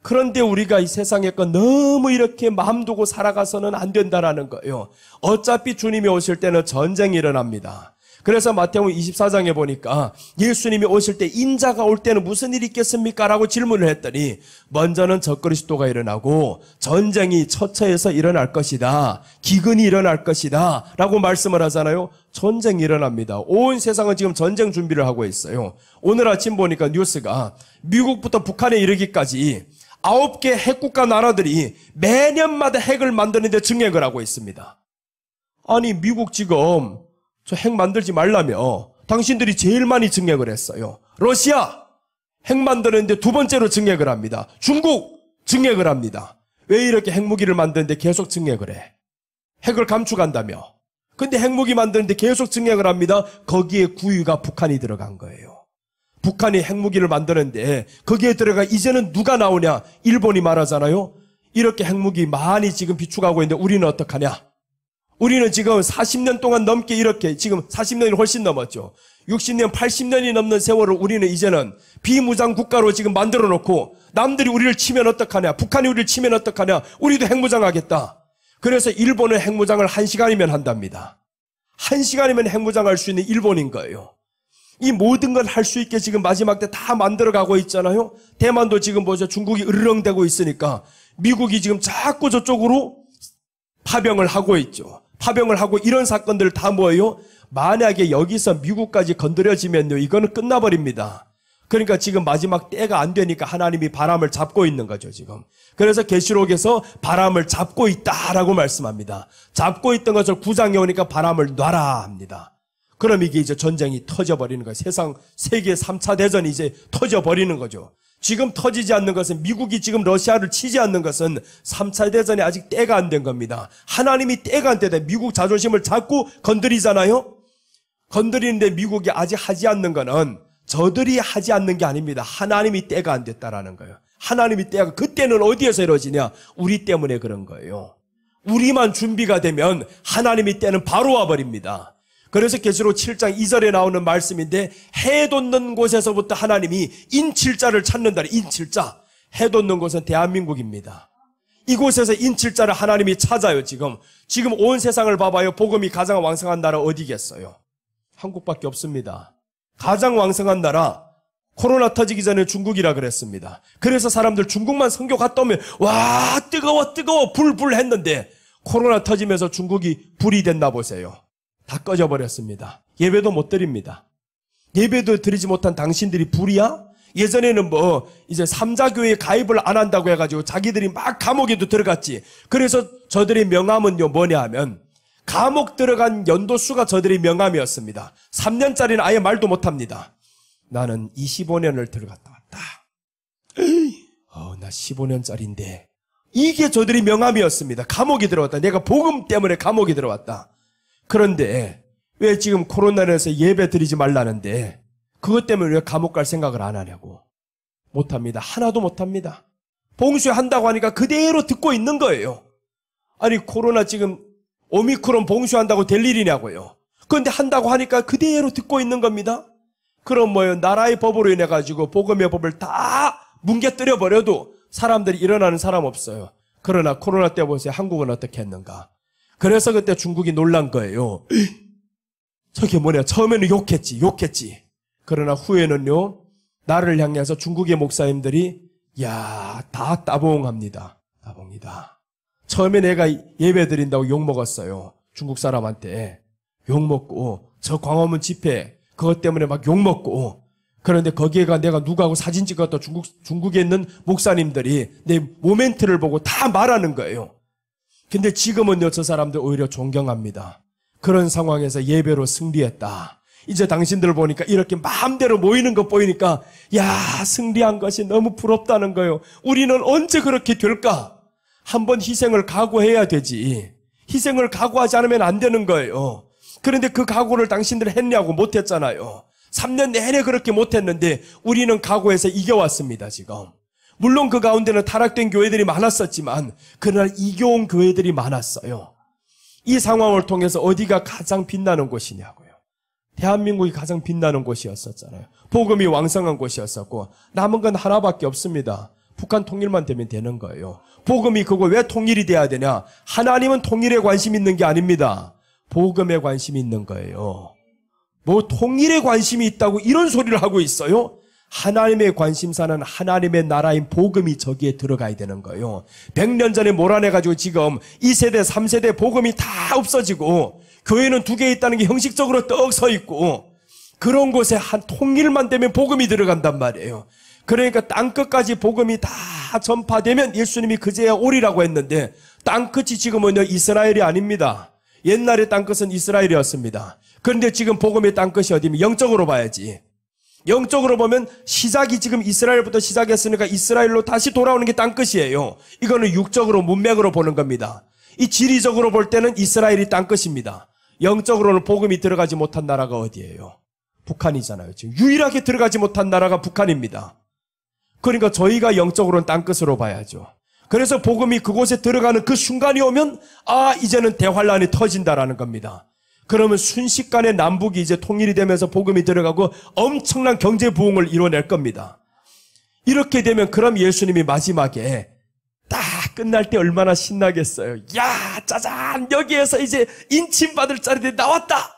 그런데 우리가 이 세상에 거 너무 이렇게 마음 두고 살아가서는 안 된다라는 거예요. 어차피 주님이 오실 때는 전쟁이 일어납니다. 그래서 마태복음 24장에 보니까 예수님이 오실 때 인자가 올 때는 무슨 일이 있겠습니까? 라고 질문을 했더니 먼저는 적그리스도가 일어나고 전쟁이 처처에서 일어날 것이다. 기근이 일어날 것이다. 라고 말씀을 하잖아요. 전쟁이 일어납니다. 온 세상은 지금 전쟁 준비를 하고 있어요. 오늘 아침 보니까 뉴스가 미국부터 북한에 이르기까지 9개 핵국가 나라들이 매년마다 핵을 만드는데 증액을 하고 있습니다. 아니 미국 지금 저 핵 만들지 말라며 당신들이 제일 많이 증액을 했어요. 러시아 핵 만드는데 2번째로 증액을 합니다. 중국 증액을 합니다. 왜 이렇게 핵무기를 만드는데 계속 증액을 해? 핵을 감축한다며. 근데 핵무기 만드는데 계속 증액을 합니다. 거기에 구유가 북한이 들어간 거예요. 북한이 핵무기를 만드는데 거기에 들어가 이제는 누가 나오냐? 일본이 말하잖아요. 이렇게 핵무기 많이 지금 비축하고 있는데 우리는 어떡하냐? 우리는 지금 40년 동안 넘게 이렇게, 지금 40년이 훨씬 넘었죠. 60년, 80년이 넘는 세월을 우리는 이제는 비무장 국가로 지금 만들어 놓고 남들이 우리를 치면 어떡하냐? 북한이 우리를 치면 어떡하냐? 우리도 핵무장하겠다. 그래서 일본은 핵무장을 1시간이면 한답니다. 1시간이면 핵무장할 수 있는 일본인 거예요. 이 모든 걸 할 수 있게 지금 마지막 때 다 만들어가고 있잖아요. 대만도 지금 보죠. 중국이 으르렁대고 있으니까 미국이 지금 자꾸 저쪽으로 파병을 하고 있죠. 파병을 하고 이런 사건들 다 뭐예요? 만약에 여기서 미국까지 건드려지면요, 이거는 끝나버립니다. 그러니까 지금 마지막 때가 안 되니까 하나님이 바람을 잡고 있는 거죠, 지금. 그래서 계시록에서 바람을 잡고 있다라고 말씀합니다. 잡고 있던 것을 9장에 오니까 바람을 놔라 합니다. 그럼 이게 이제 전쟁이 터져버리는 거예요. 세계 3차 대전이 이제 터져버리는 거죠. 지금 터지지 않는 것은, 미국이 지금 러시아를 치지 않는 것은 3차 대전이 아직 때가 안 된 겁니다. 하나님이 때가 안 되다. 미국 자존심을 자꾸 건드리잖아요. 건드리는데 미국이 아직 하지 않는 거는 저들이 하지 않는 게 아닙니다. 하나님이 때가 안 됐다라는 거예요. 하나님이 때가, 그때는 어디에서 이루어지냐? 우리 때문에 그런 거예요. 우리만 준비가 되면 하나님이 때는 바로 와버립니다. 그래서 계시록 7장 2절에 나오는 말씀인데, 해 돋는 곳에서부터 하나님이 인칠자를 찾는다. 인칠자. 해 돋는 곳은 대한민국입니다. 이곳에서 인칠자를 하나님이 찾아요. 지금 온 세상을 봐봐요. 복음이 가장 왕성한 나라 어디겠어요? 한국밖에 없습니다. 가장 왕성한 나라, 코로나 터지기 전에 중국이라 그랬습니다. 그래서 사람들 중국만 선교 갔다 오면 와 뜨거워 불 했는데, 코로나 터지면서 중국이 불이 됐나 보세요. 다 꺼져버렸습니다. 예배도 못 드립니다. 예배도 드리지 못한 당신들이 불이야? 예전에는 이제 삼자교회에 가입을 안 한다고 해가지고 자기들이 막 감옥에도 들어갔지. 그래서 저들의 명함은요 뭐냐 하면, 감옥 들어간 연도수가 저들의 명함이었습니다. 3년짜리는 아예 말도 못합니다. 나는 25년을 들어갔다 왔다. 나 15년짜리인데. 이게 저들의 명함이었습니다. 감옥에 들어왔다. 내가 복음 때문에 감옥에 들어왔다. 그런데 왜 지금 코로나에서 예배 드리지 말라는데 그것 때문에 왜 감옥 갈 생각을 안 하냐고. 못합니다. 하나도 못합니다. 봉수한다고 하니까 그대로 듣고 있는 거예요. 아니 코로나 지금 오미크론 봉수한다고 될 일이냐고요. 그런데 한다고 하니까 그대로 듣고 있는 겁니다. 그럼 나라의 법으로 인해 가지고 복음의 법을 다 뭉개뜨려 버려도 사람들이 일어나는 사람 없어요. 그러나 코로나 때 보세요. 한국은 어떻게 했는가. 그래서 그때 중국이 놀란 거예요. 저게 뭐냐. 처음에는 욕했지. 그러나 후에는요, 나를 향해서 중국의 목사님들이 다 따봉합니다. 처음에 내가 예배 드린다고 욕먹었어요. 중국 사람한테. 욕먹고, 저 광화문 집회, 그것 때문에 막 욕먹고. 그런데 거기에가 내가 누구하고 사진 찍었다 중국에 있는 목사님들이 내 모멘트를 보고 다 말하는 거예요. 근데 지금은요, 저 사람들 오히려 존경합니다. 그런 상황에서 예배로 승리했다. 이제 당신들 보니까 이렇게 마음대로 모이는 거 보이니까 승리한 것이 너무 부럽다는 거예요. 우리는 언제 그렇게 될까? 한번 희생을 각오해야 되지. 희생을 각오하지 않으면 안 되는 거예요. 그런데 그 각오를 당신들 했냐고. 못했잖아요. 3년 내내 그렇게 못했는데 우리는 각오해서 이겨왔습니다. 지금. 물론 그 가운데는 타락된 교회들이 많았었지만 그러나 이겨온 교회들이 많았어요. 이 상황을 통해서 어디가 가장 빛나는 곳이냐고요. 대한민국이 가장 빛나는 곳이었었잖아요. 복음이 왕성한 곳이었었고 남은 건 하나밖에 없습니다. 북한 통일만 되면 되는 거예요. 복음이 그거 왜 통일이 돼야 되냐? 하나님은 통일에 관심 있는 게 아닙니다. 복음에 관심이 있는 거예요. 통일에 관심이 있다고 이런 소리를 하고 있어요? 하나님의 관심사는 하나님의 나라인 복음이 저기에 들어가야 되는 거예요. 100년 전에 몰아내가지고 지금 2세대, 3세대 복음이 다 없어지고 교회는 2개 있다는 게 형식적으로 떡 서 있고 그런 곳에 한 통일만 되면 복음이 들어간단 말이에요. 그러니까 땅끝까지 복음이 다 전파되면 예수님이 그제야 오리라고 했는데 땅끝이 지금은 이스라엘이 아닙니다. 옛날에 땅끝은 이스라엘이었습니다. 그런데 지금 복음의 땅끝이 어디면 영적으로 봐야지. 영적으로 보면 시작이 지금 이스라엘부터 시작했으니까 이스라엘로 다시 돌아오는 게 땅끝이에요. 이거는 육적으로 문맥으로 보는 겁니다. 이 지리적으로 볼 때는 이스라엘이 땅끝입니다. 영적으로는 복음이 들어가지 못한 나라가 어디예요? 북한이잖아요. 지금 유일하게 들어가지 못한 나라가 북한입니다. 그러니까 저희가 영적으로는 땅끝으로 봐야죠. 그래서 복음이 그곳에 들어가는 그 순간이 오면 이제는 대환란이 터진다라는 겁니다. 그러면 순식간에 남북이 이제 통일이 되면서 복음이 들어가고 엄청난 경제 부흥을 이뤄낼 겁니다. 이렇게 되면 그럼 예수님이 마지막에 딱 끝날 때 얼마나 신나겠어요. 짜잔 여기에서 이제 인침받을 자리에 나왔다.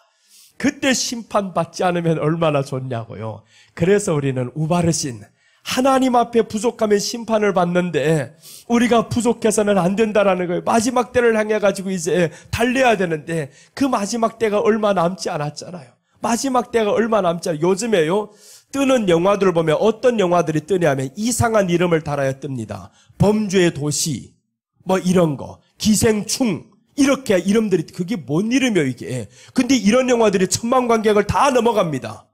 그때 심판받지 않으면 얼마나 좋냐고요. 그래서 우리는 우바르신 하나님 앞에 부족하면 심판을 받는데 우리가 부족해서는 안 된다라는 거예요. 마지막 때를 향해 가지고 이제 달려야 되는데 그 마지막 때가 얼마 남지 않았잖아요. 마지막 때가 얼마 남지 않아요. 요즘에요 뜨는 영화들을 보면 어떤 영화들이 뜨냐면 이상한 이름을 달아야 뜹니다. 범죄의 도시 이런 거 기생충 이렇게 이름들이 그게 뭔 이름이에요 이게. 근데 이런 영화들이 1000만 관객을 다 넘어갑니다.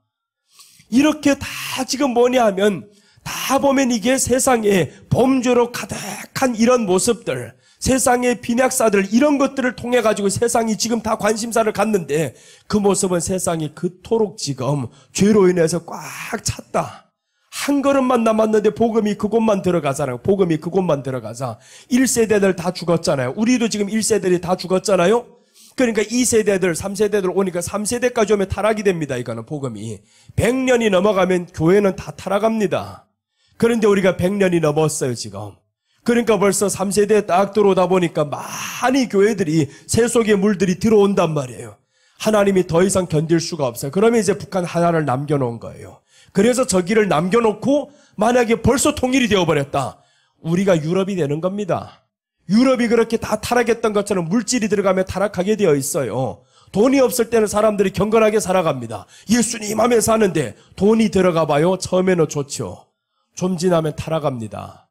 이렇게 다 지금 뭐냐 하면 다 보면 이게 세상에 범죄로 가득한 이런 모습들, 세상의 빈약사들, 이런 것들을 통해 가지고 세상이 지금 다 관심사를 갖는데 그 모습은 세상이 그토록 지금 죄로 인해서 꽉 찼다. 한 걸음만 남았는데 복음이 그곳만 들어가잖아요. 복음이 그곳만 들어가자 1세대들 다 죽었잖아요. 우리도 지금 1세대들이 다 죽었잖아요. 그러니까 2세대들, 3세대들 오니까 3세대까지 오면 타락이 됩니다. 이거는 복음이. 100년이 넘어가면 교회는 다 타락합니다. 그런데 우리가 100년이 넘었어요, 지금. 그러니까 벌써 3세대에 딱 들어오다 보니까 많이 교회들이 새 속의 물들이 들어온단 말이에요. 하나님이 더 이상 견딜 수가 없어요. 그러면 이제 북한 하나를 남겨놓은 거예요. 그래서 저기를 남겨놓고 만약에 벌써 통일이 되어버렸다. 우리가 유럽이 되는 겁니다. 유럽이 그렇게 다 타락했던 것처럼 물질이 들어가면 타락하게 되어 있어요. 돈이 없을 때는 사람들이 경건하게 살아갑니다. 예수님 하면서 사는데 돈이 들어가 봐요. 처음에는 좋죠. 좀 지나면 타락합니다.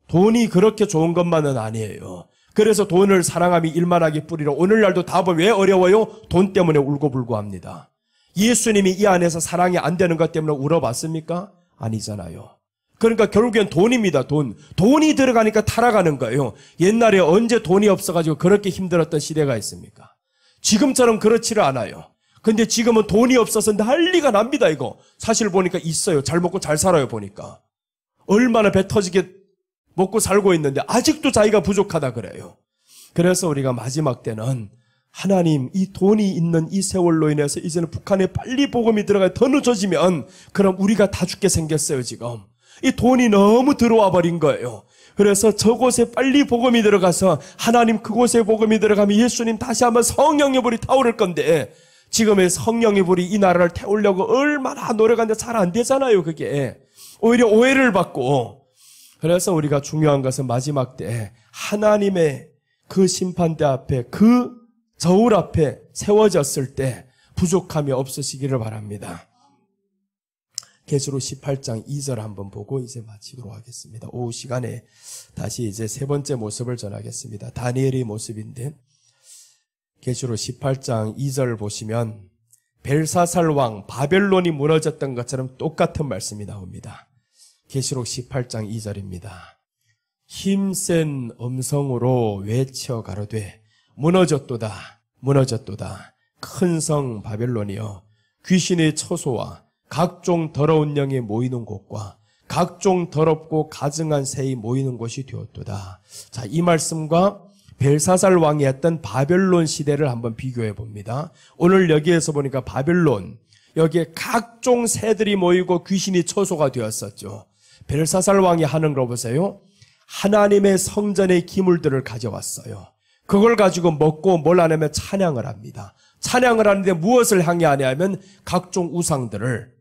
돈이 그렇게 좋은 것만은 아니에요. 그래서 돈을 사랑함이 일만하게 뿌리러 오늘날도 다 보면 왜 어려워요? 돈 때문에 울고불고 합니다. 예수님이 이 안에서 사랑이 안 되는 것 때문에 울어봤습니까? 아니잖아요. 그러니까 결국엔 돈입니다. 돈이 들어가니까 타락하는 거예요. 옛날에 언제 돈이 없어가지고 그렇게 힘들었던 시대가 있습니까? 지금처럼 그렇지를 않아요. 근데 지금은 돈이 없어서 난리가 납니다. 이거 사실 보니까 있어요. 잘 먹고 잘 살아요. 보니까 얼마나 배 터지게 먹고 살고 있는데 아직도 자기가 부족하다 그래요. 그래서 우리가 마지막 때는 하나님, 이 돈이 있는 이 세월로 인해서 이제는 북한에 빨리 복음이 들어가요. 더 늦어지면 그럼 우리가 다 죽게 생겼어요. 지금 이 돈이 너무 들어와 버린 거예요. 그래서 저곳에 빨리 복음이 들어가서 하나님, 그곳에 복음이 들어가면 예수님 다시 한번 성령의 불이 타오를 건데 지금의 성령의 불이 이 나라를 태우려고 얼마나 노력하는데 잘 안 되잖아요. 그게 오히려 오해를 받고. 그래서 우리가 중요한 것은 마지막 때 하나님의 그 심판대 앞에, 그 저울 앞에 세워졌을 때 부족함이 없으시기를 바랍니다. 계시록 18장 2절 한번 보고 이제 마치도록 하겠습니다. 오후 시간에 다시 이제 세 번째 모습을 전하겠습니다. 다니엘의 모습인데 계시록 18장 2절 보시면 벨사살 왕 바벨론이 무너졌던 것처럼 똑같은 말씀이 나옵니다. 계시록 18장 2절입니다. 힘센 음성으로 외쳐 가로되 무너졌도다 무너졌도다 큰 성 바벨론이여 귀신의 처소와 각종 더러운 영이 모이는 곳과 각종 더럽고 가증한 새이 모이는 곳이 되었도다. 자, 이 말씀과 벨사살 왕이 했던 바벨론 시대를 한번 비교해 봅니다. 오늘 여기에서 보니까 바벨론, 여기에 각종 새들이 모이고 귀신이 처소가 되었었죠. 벨사살 왕이 하는 거 보세요. 하나님의 성전의 기물들을 가져왔어요. 그걸 가지고 먹고 뭘 하냐면 찬양을 합니다. 찬양을 하는데 무엇을 향해 하냐면 각종 우상들을,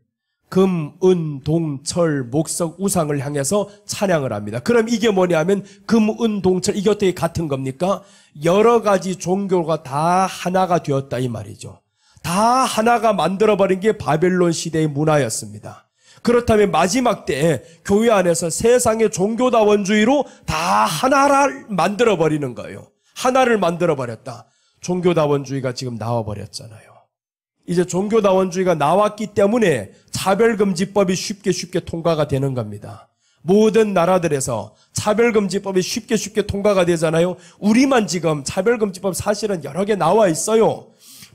금, 은, 동, 철, 목석 우상을 향해서 찬양을 합니다. 그럼 이게 뭐냐면 금, 은, 동, 철 이게 어떻게 같은 겁니까? 여러 가지 종교가 다 하나가 되었다 이 말이죠. 다 하나가 만들어버린 게 바벨론 시대의 문화였습니다. 그렇다면 마지막 때에 교회 안에서 세상의 종교다원주의로 다 하나를 만들어버리는 거예요. 하나를 만들어버렸다. 종교다원주의가 지금 나와버렸잖아요. 이제 종교다원주의가 나왔기 때문에 차별금지법이 쉽게 통과가 되는 겁니다. 모든 나라들에서 차별금지법이 쉽게 통과가 되잖아요. 우리만 지금 차별금지법 사실은 여러 개 나와 있어요.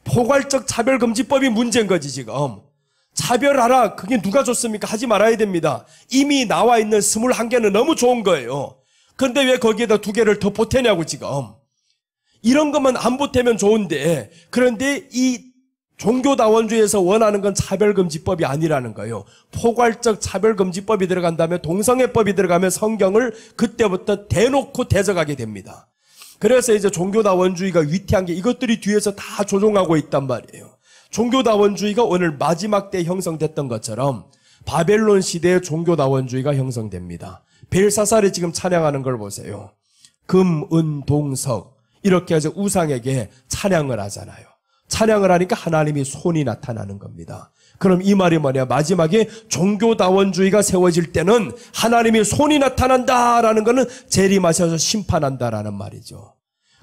포괄적 차별금지법이 문제인 거지 지금. 차별하라. 그게 누가 좋습니까? 하지 말아야 됩니다. 이미 나와 있는 21개는 너무 좋은 거예요. 그런데 왜 거기에다 2개를 더 보태냐고 지금. 이런 것만 안 보태면 좋은데 그런데 이 종교다원주의에서 원하는 건 차별금지법이 아니라는 거예요. 포괄적 차별금지법이 들어간다면 동성애법이 들어가면 성경을 그때부터 대놓고 대적하게 됩니다. 그래서 이제 종교다원주의가 위태한 게 이것들이 뒤에서 다 조종하고 있단 말이에요. 종교다원주의가 오늘 마지막 때 형성됐던 것처럼 바벨론 시대의 종교다원주의가 형성됩니다. 벨사살이 지금 찬양하는 걸 보세요. 금, 은, 동석 이렇게 해서 우상에게 찬양을 하잖아요. 찬양을 하니까 하나님이 손이 나타나는 겁니다. 그럼 이 말이 뭐냐? 마지막에 종교다원주의가 세워질 때는 하나님이 손이 나타난다라는 것은 재림하셔서 심판한다라는 말이죠.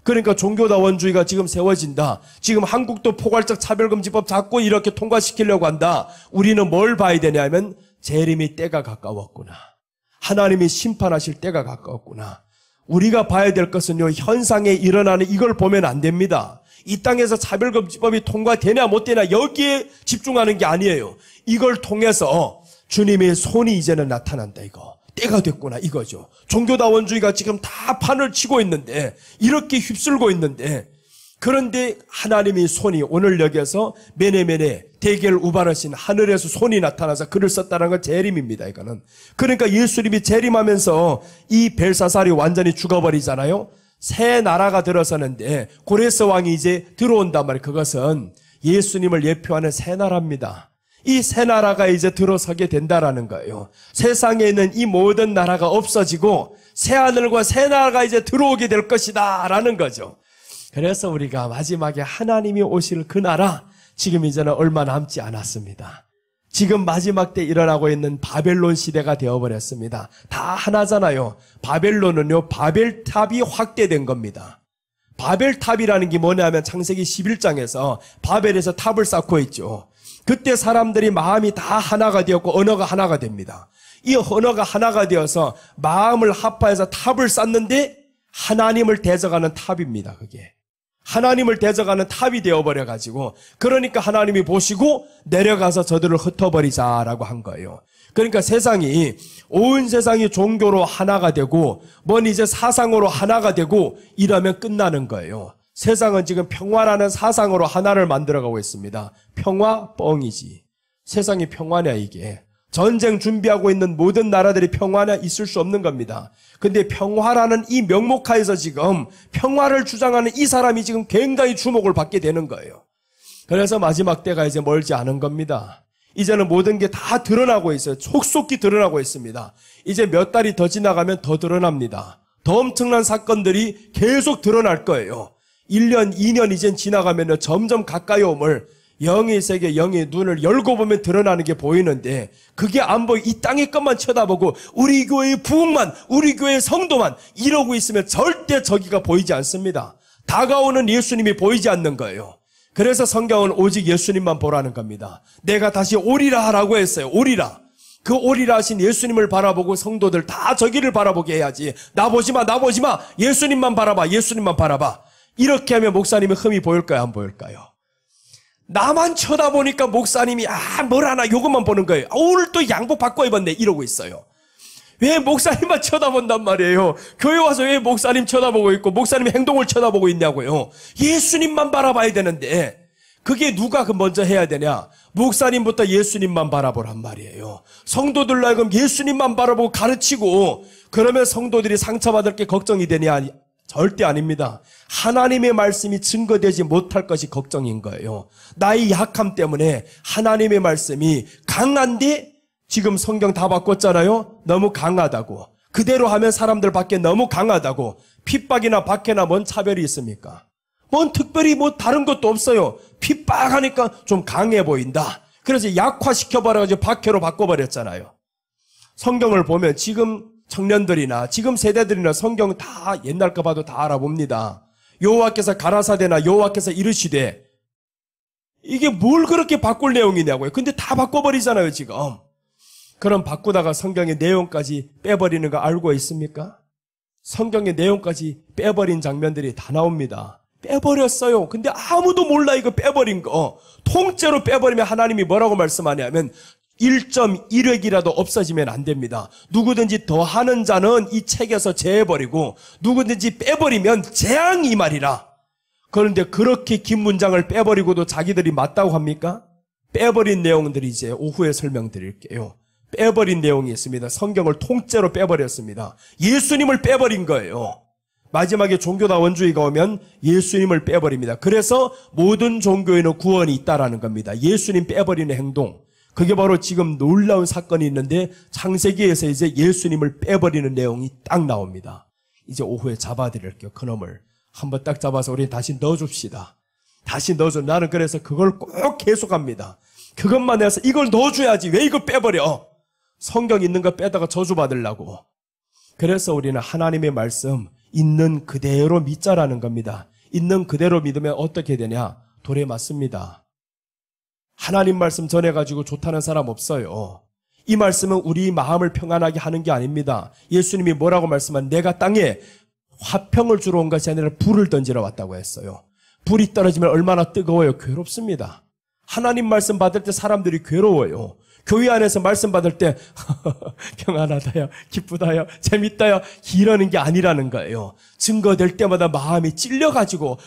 그러니까 종교다원주의가 지금 세워진다. 지금 한국도 포괄적 차별금지법 자꾸 이렇게 통과시키려고 한다. 우리는 뭘 봐야 되냐면 재림이 때가 가까웠구나. 하나님이 심판하실 때가 가까웠구나. 우리가 봐야 될 것은요, 현상에 일어나는 이걸 보면 안 됩니다. 이 땅에서 차별금지법이 통과되냐 못 되냐 여기에 집중하는 게 아니에요. 이걸 통해서 주님의 손이 이제는 나타난다 이거. 때가 됐구나 이거죠. 종교다원주의가 지금 다 판을 치고 있는데 이렇게 휩쓸고 있는데 그런데 하나님의 손이 오늘 여기에서 메네메네 대개를 우발하신 하늘에서 손이 나타나서 글을 썼다는 건 재림입니다. 이거는. 그러니까 예수님이 재림하면서 이 벨사살이 완전히 죽어버리잖아요. 새 나라가 들어서는데 고레스 왕이 이제 들어온단 말이에요. 그것은 예수님을 예표하는 새 나라입니다. 이 새 나라가 이제 들어서게 된다라는 거예요. 세상에 있는 이 모든 나라가 없어지고 새 하늘과 새 나라가 이제 들어오게 될 것이다 라는 거죠. 그래서 우리가 마지막에 하나님이 오실 그 나라 지금 이제는 얼마 남지 않았습니다. 지금 마지막 때 일어나고 있는 바벨론 시대가 되어버렸습니다. 다 하나잖아요. 바벨론은요, 바벨탑이 확대된 겁니다. 바벨탑이라는 게 뭐냐면 창세기 11장에서 바벨에서 탑을 쌓고 있죠. 그때 사람들이 마음이 다 하나가 되었고 언어가 하나가 됩니다. 이 언어가 하나가 되어서 마음을 합하여서 탑을 쌓는데 하나님을 대적하는 탑입니다. 그게. 하나님을 대적하는 탑이 되어버려가지고 그러니까 하나님이 보시고 내려가서 저들을 흩어버리자라고 한 거예요. 그러니까 세상이 온 세상이 종교로 하나가 되고 뭔 이제 사상으로 하나가 되고 이러면 끝나는 거예요. 세상은 지금 평화라는 사상으로 하나를 만들어가고 있습니다. 평화 뻥이지. 세상이 평화냐 이게. 전쟁 준비하고 있는 모든 나라들이 평화냐 있을 수 없는 겁니다. 근데 평화라는 이 명목하에서 지금 평화를 주장하는 이 사람이 지금 굉장히 주목을 받게 되는 거예요. 그래서 마지막 때가 이제 멀지 않은 겁니다. 이제는 모든 게 다 드러나고 있어요. 속속히 드러나고 있습니다. 이제 몇 달이 더 지나가면 더 드러납니다. 더 엄청난 사건들이 계속 드러날 거예요. 1년, 2년 이젠 지나가면 점점 가까이 오물 영의 세계, 영의 눈을 열고 보면 드러나는 게 보이는데 그게 안 보이. 이 땅의 것만 쳐다보고 우리 교회의 부흥만, 우리 교회의 성도만 이러고 있으면 절대 저기가 보이지 않습니다. 다가오는 예수님이 보이지 않는 거예요. 그래서 성경은 오직 예수님만 보라는 겁니다. 내가 다시 오리라 하라고 했어요. 오리라. 그 오리라 하신 예수님을 바라보고 성도들 다 저기를 바라보게 해야지. 나 보지 마, 나 보지 마. 예수님만 바라봐, 예수님만 바라봐. 이렇게 하면 목사님의 흠이 보일까요? 안 보일까요? 나만 쳐다보니까 목사님이 뭘 하나 요것만 보는 거예요. 오늘 또 양복 바꿔 입었네 이러고 있어요. 왜 목사님만 쳐다본단 말이에요? 교회 와서 왜 목사님 쳐다보고 있고 목사님 행동을 쳐다보고 있냐고요. 예수님만 바라봐야 되는데 그게 누가 먼저 해야 되냐? 목사님부터 예수님만 바라보란 말이에요. 성도들로 하여금 예수님만 바라보고 가르치고 그러면 성도들이 상처받을 게 걱정이 되냐? 절대 아닙니다. 하나님의 말씀이 증거되지 못할 것이 걱정인 거예요. 나의 약함 때문에 하나님의 말씀이 강한데 지금 성경 다 바꿨잖아요. 너무 강하다고. 그대로 하면 사람들 밖에 너무 강하다고. 핍박이나 박해나 뭔 차별이 있습니까? 뭔 특별히 다른 것도 없어요. 핍박하니까 좀 강해 보인다. 그래서 약화시켜버려가지고 박해로 바꿔버렸잖아요. 성경을 보면 지금 청년들이나 지금 세대들이나 성경 다 옛날 거 봐도 다 알아봅니다. 여호와께서 가라사대나 여호와께서 이르시되 이게 뭘 그렇게 바꿀 내용이냐고요. 근데 다 바꿔버리잖아요 지금. 그럼 바꾸다가 성경의 내용까지 빼버리는 거 알고 있습니까? 성경의 내용까지 빼버린 장면들이 다 나옵니다. 빼버렸어요. 근데 아무도 몰라 이거 빼버린 거. 통째로 빼버리면 하나님이 뭐라고 말씀하냐면 1.1획이라도 없어지면 안 됩니다. 누구든지 더 하는 자는 이 책에서 제해버리고 누구든지 빼버리면 재앙이 이 말이라. 그런데 그렇게 긴 문장을 빼버리고도 자기들이 맞다고 합니까? 빼버린 내용들이 이제 오후에 설명드릴게요. 빼버린 내용이 있습니다. 성경을 통째로 빼버렸습니다. 예수님을 빼버린 거예요. 마지막에 종교다원주의가 오면 예수님을 빼버립니다. 그래서 모든 종교에는 구원이 있다라는 겁니다. 예수님 빼버리는 행동. 그게 바로 지금 놀라운 사건이 있는데 창세기에서 이제 예수님을 빼버리는 내용이 딱 나옵니다. 이제 오후에 잡아드릴게요. 그놈을 한번 딱 잡아서 우리 다시 넣어줍시다. 다시 넣어줘. 나는 그래서 그걸 꼭 계속합니다. 그것만 해서 이걸 넣어줘야지. 왜 이걸 빼버려? 성경 있는 거 빼다가 저주받으려고. 그래서 우리는 하나님의 말씀 있는 그대로 믿자라는 겁니다. 있는 그대로 믿으면 어떻게 되냐? 돌에 맞습니다. 하나님 말씀 전해가지고 좋다는 사람 없어요. 이 말씀은 우리 마음을 평안하게 하는 게 아닙니다. 예수님이 뭐라고 말씀한 내가 땅에 화평을 주러 온 것이 아니라 불을 던지러 왔다고 했어요. 불이 떨어지면 얼마나 뜨거워요. 괴롭습니다. 하나님 말씀 받을 때 사람들이 괴로워요. 교회 안에서 말씀 받을 때 평안하다요, 기쁘다요, 재밌다요 이러는 게 아니라는 거예요. 증거될 때마다 마음이 찔려가지고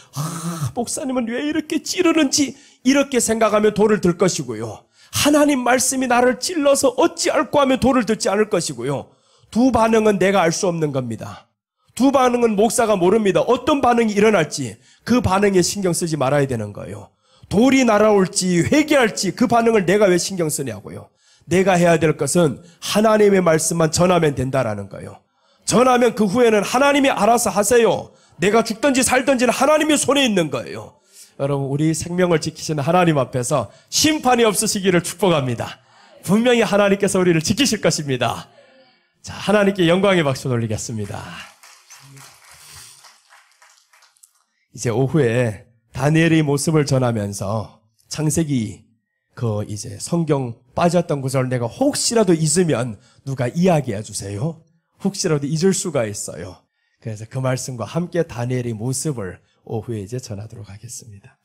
목사님은 왜 이렇게 찌르는지 이렇게 생각하면 돌을 들 것이고요. 하나님 말씀이 나를 찔러서 어찌할꼬 하면 돌을 들지 않을 것이고요. 두 반응은 내가 알 수 없는 겁니다. 두 반응은 목사가 모릅니다. 어떤 반응이 일어날지 그 반응에 신경 쓰지 말아야 되는 거예요. 돌이 날아올지 회개할지 그 반응을 내가 왜 신경 쓰냐고요. 내가 해야 될 것은 하나님의 말씀만 전하면 된다라는 거예요. 전하면 그 후에는 하나님이 알아서 하세요. 내가 죽든지 살든지는 하나님의 손에 있는 거예요. 여러분, 우리 생명을 지키시는 하나님 앞에서 심판이 없으시기를 축복합니다. 분명히 하나님께서 우리를 지키실 것입니다. 자, 하나님께 영광의 박수 돌리겠습니다. 이제 오후에 다니엘의 모습을 전하면서 창세기 이제 성경 빠졌던 구절을 내가 혹시라도 잊으면 누가 이야기해 주세요. 혹시라도 잊을 수가 있어요. 그래서 그 말씀과 함께 다니엘의 모습을 오후에 이제 전하도록 하겠습니다.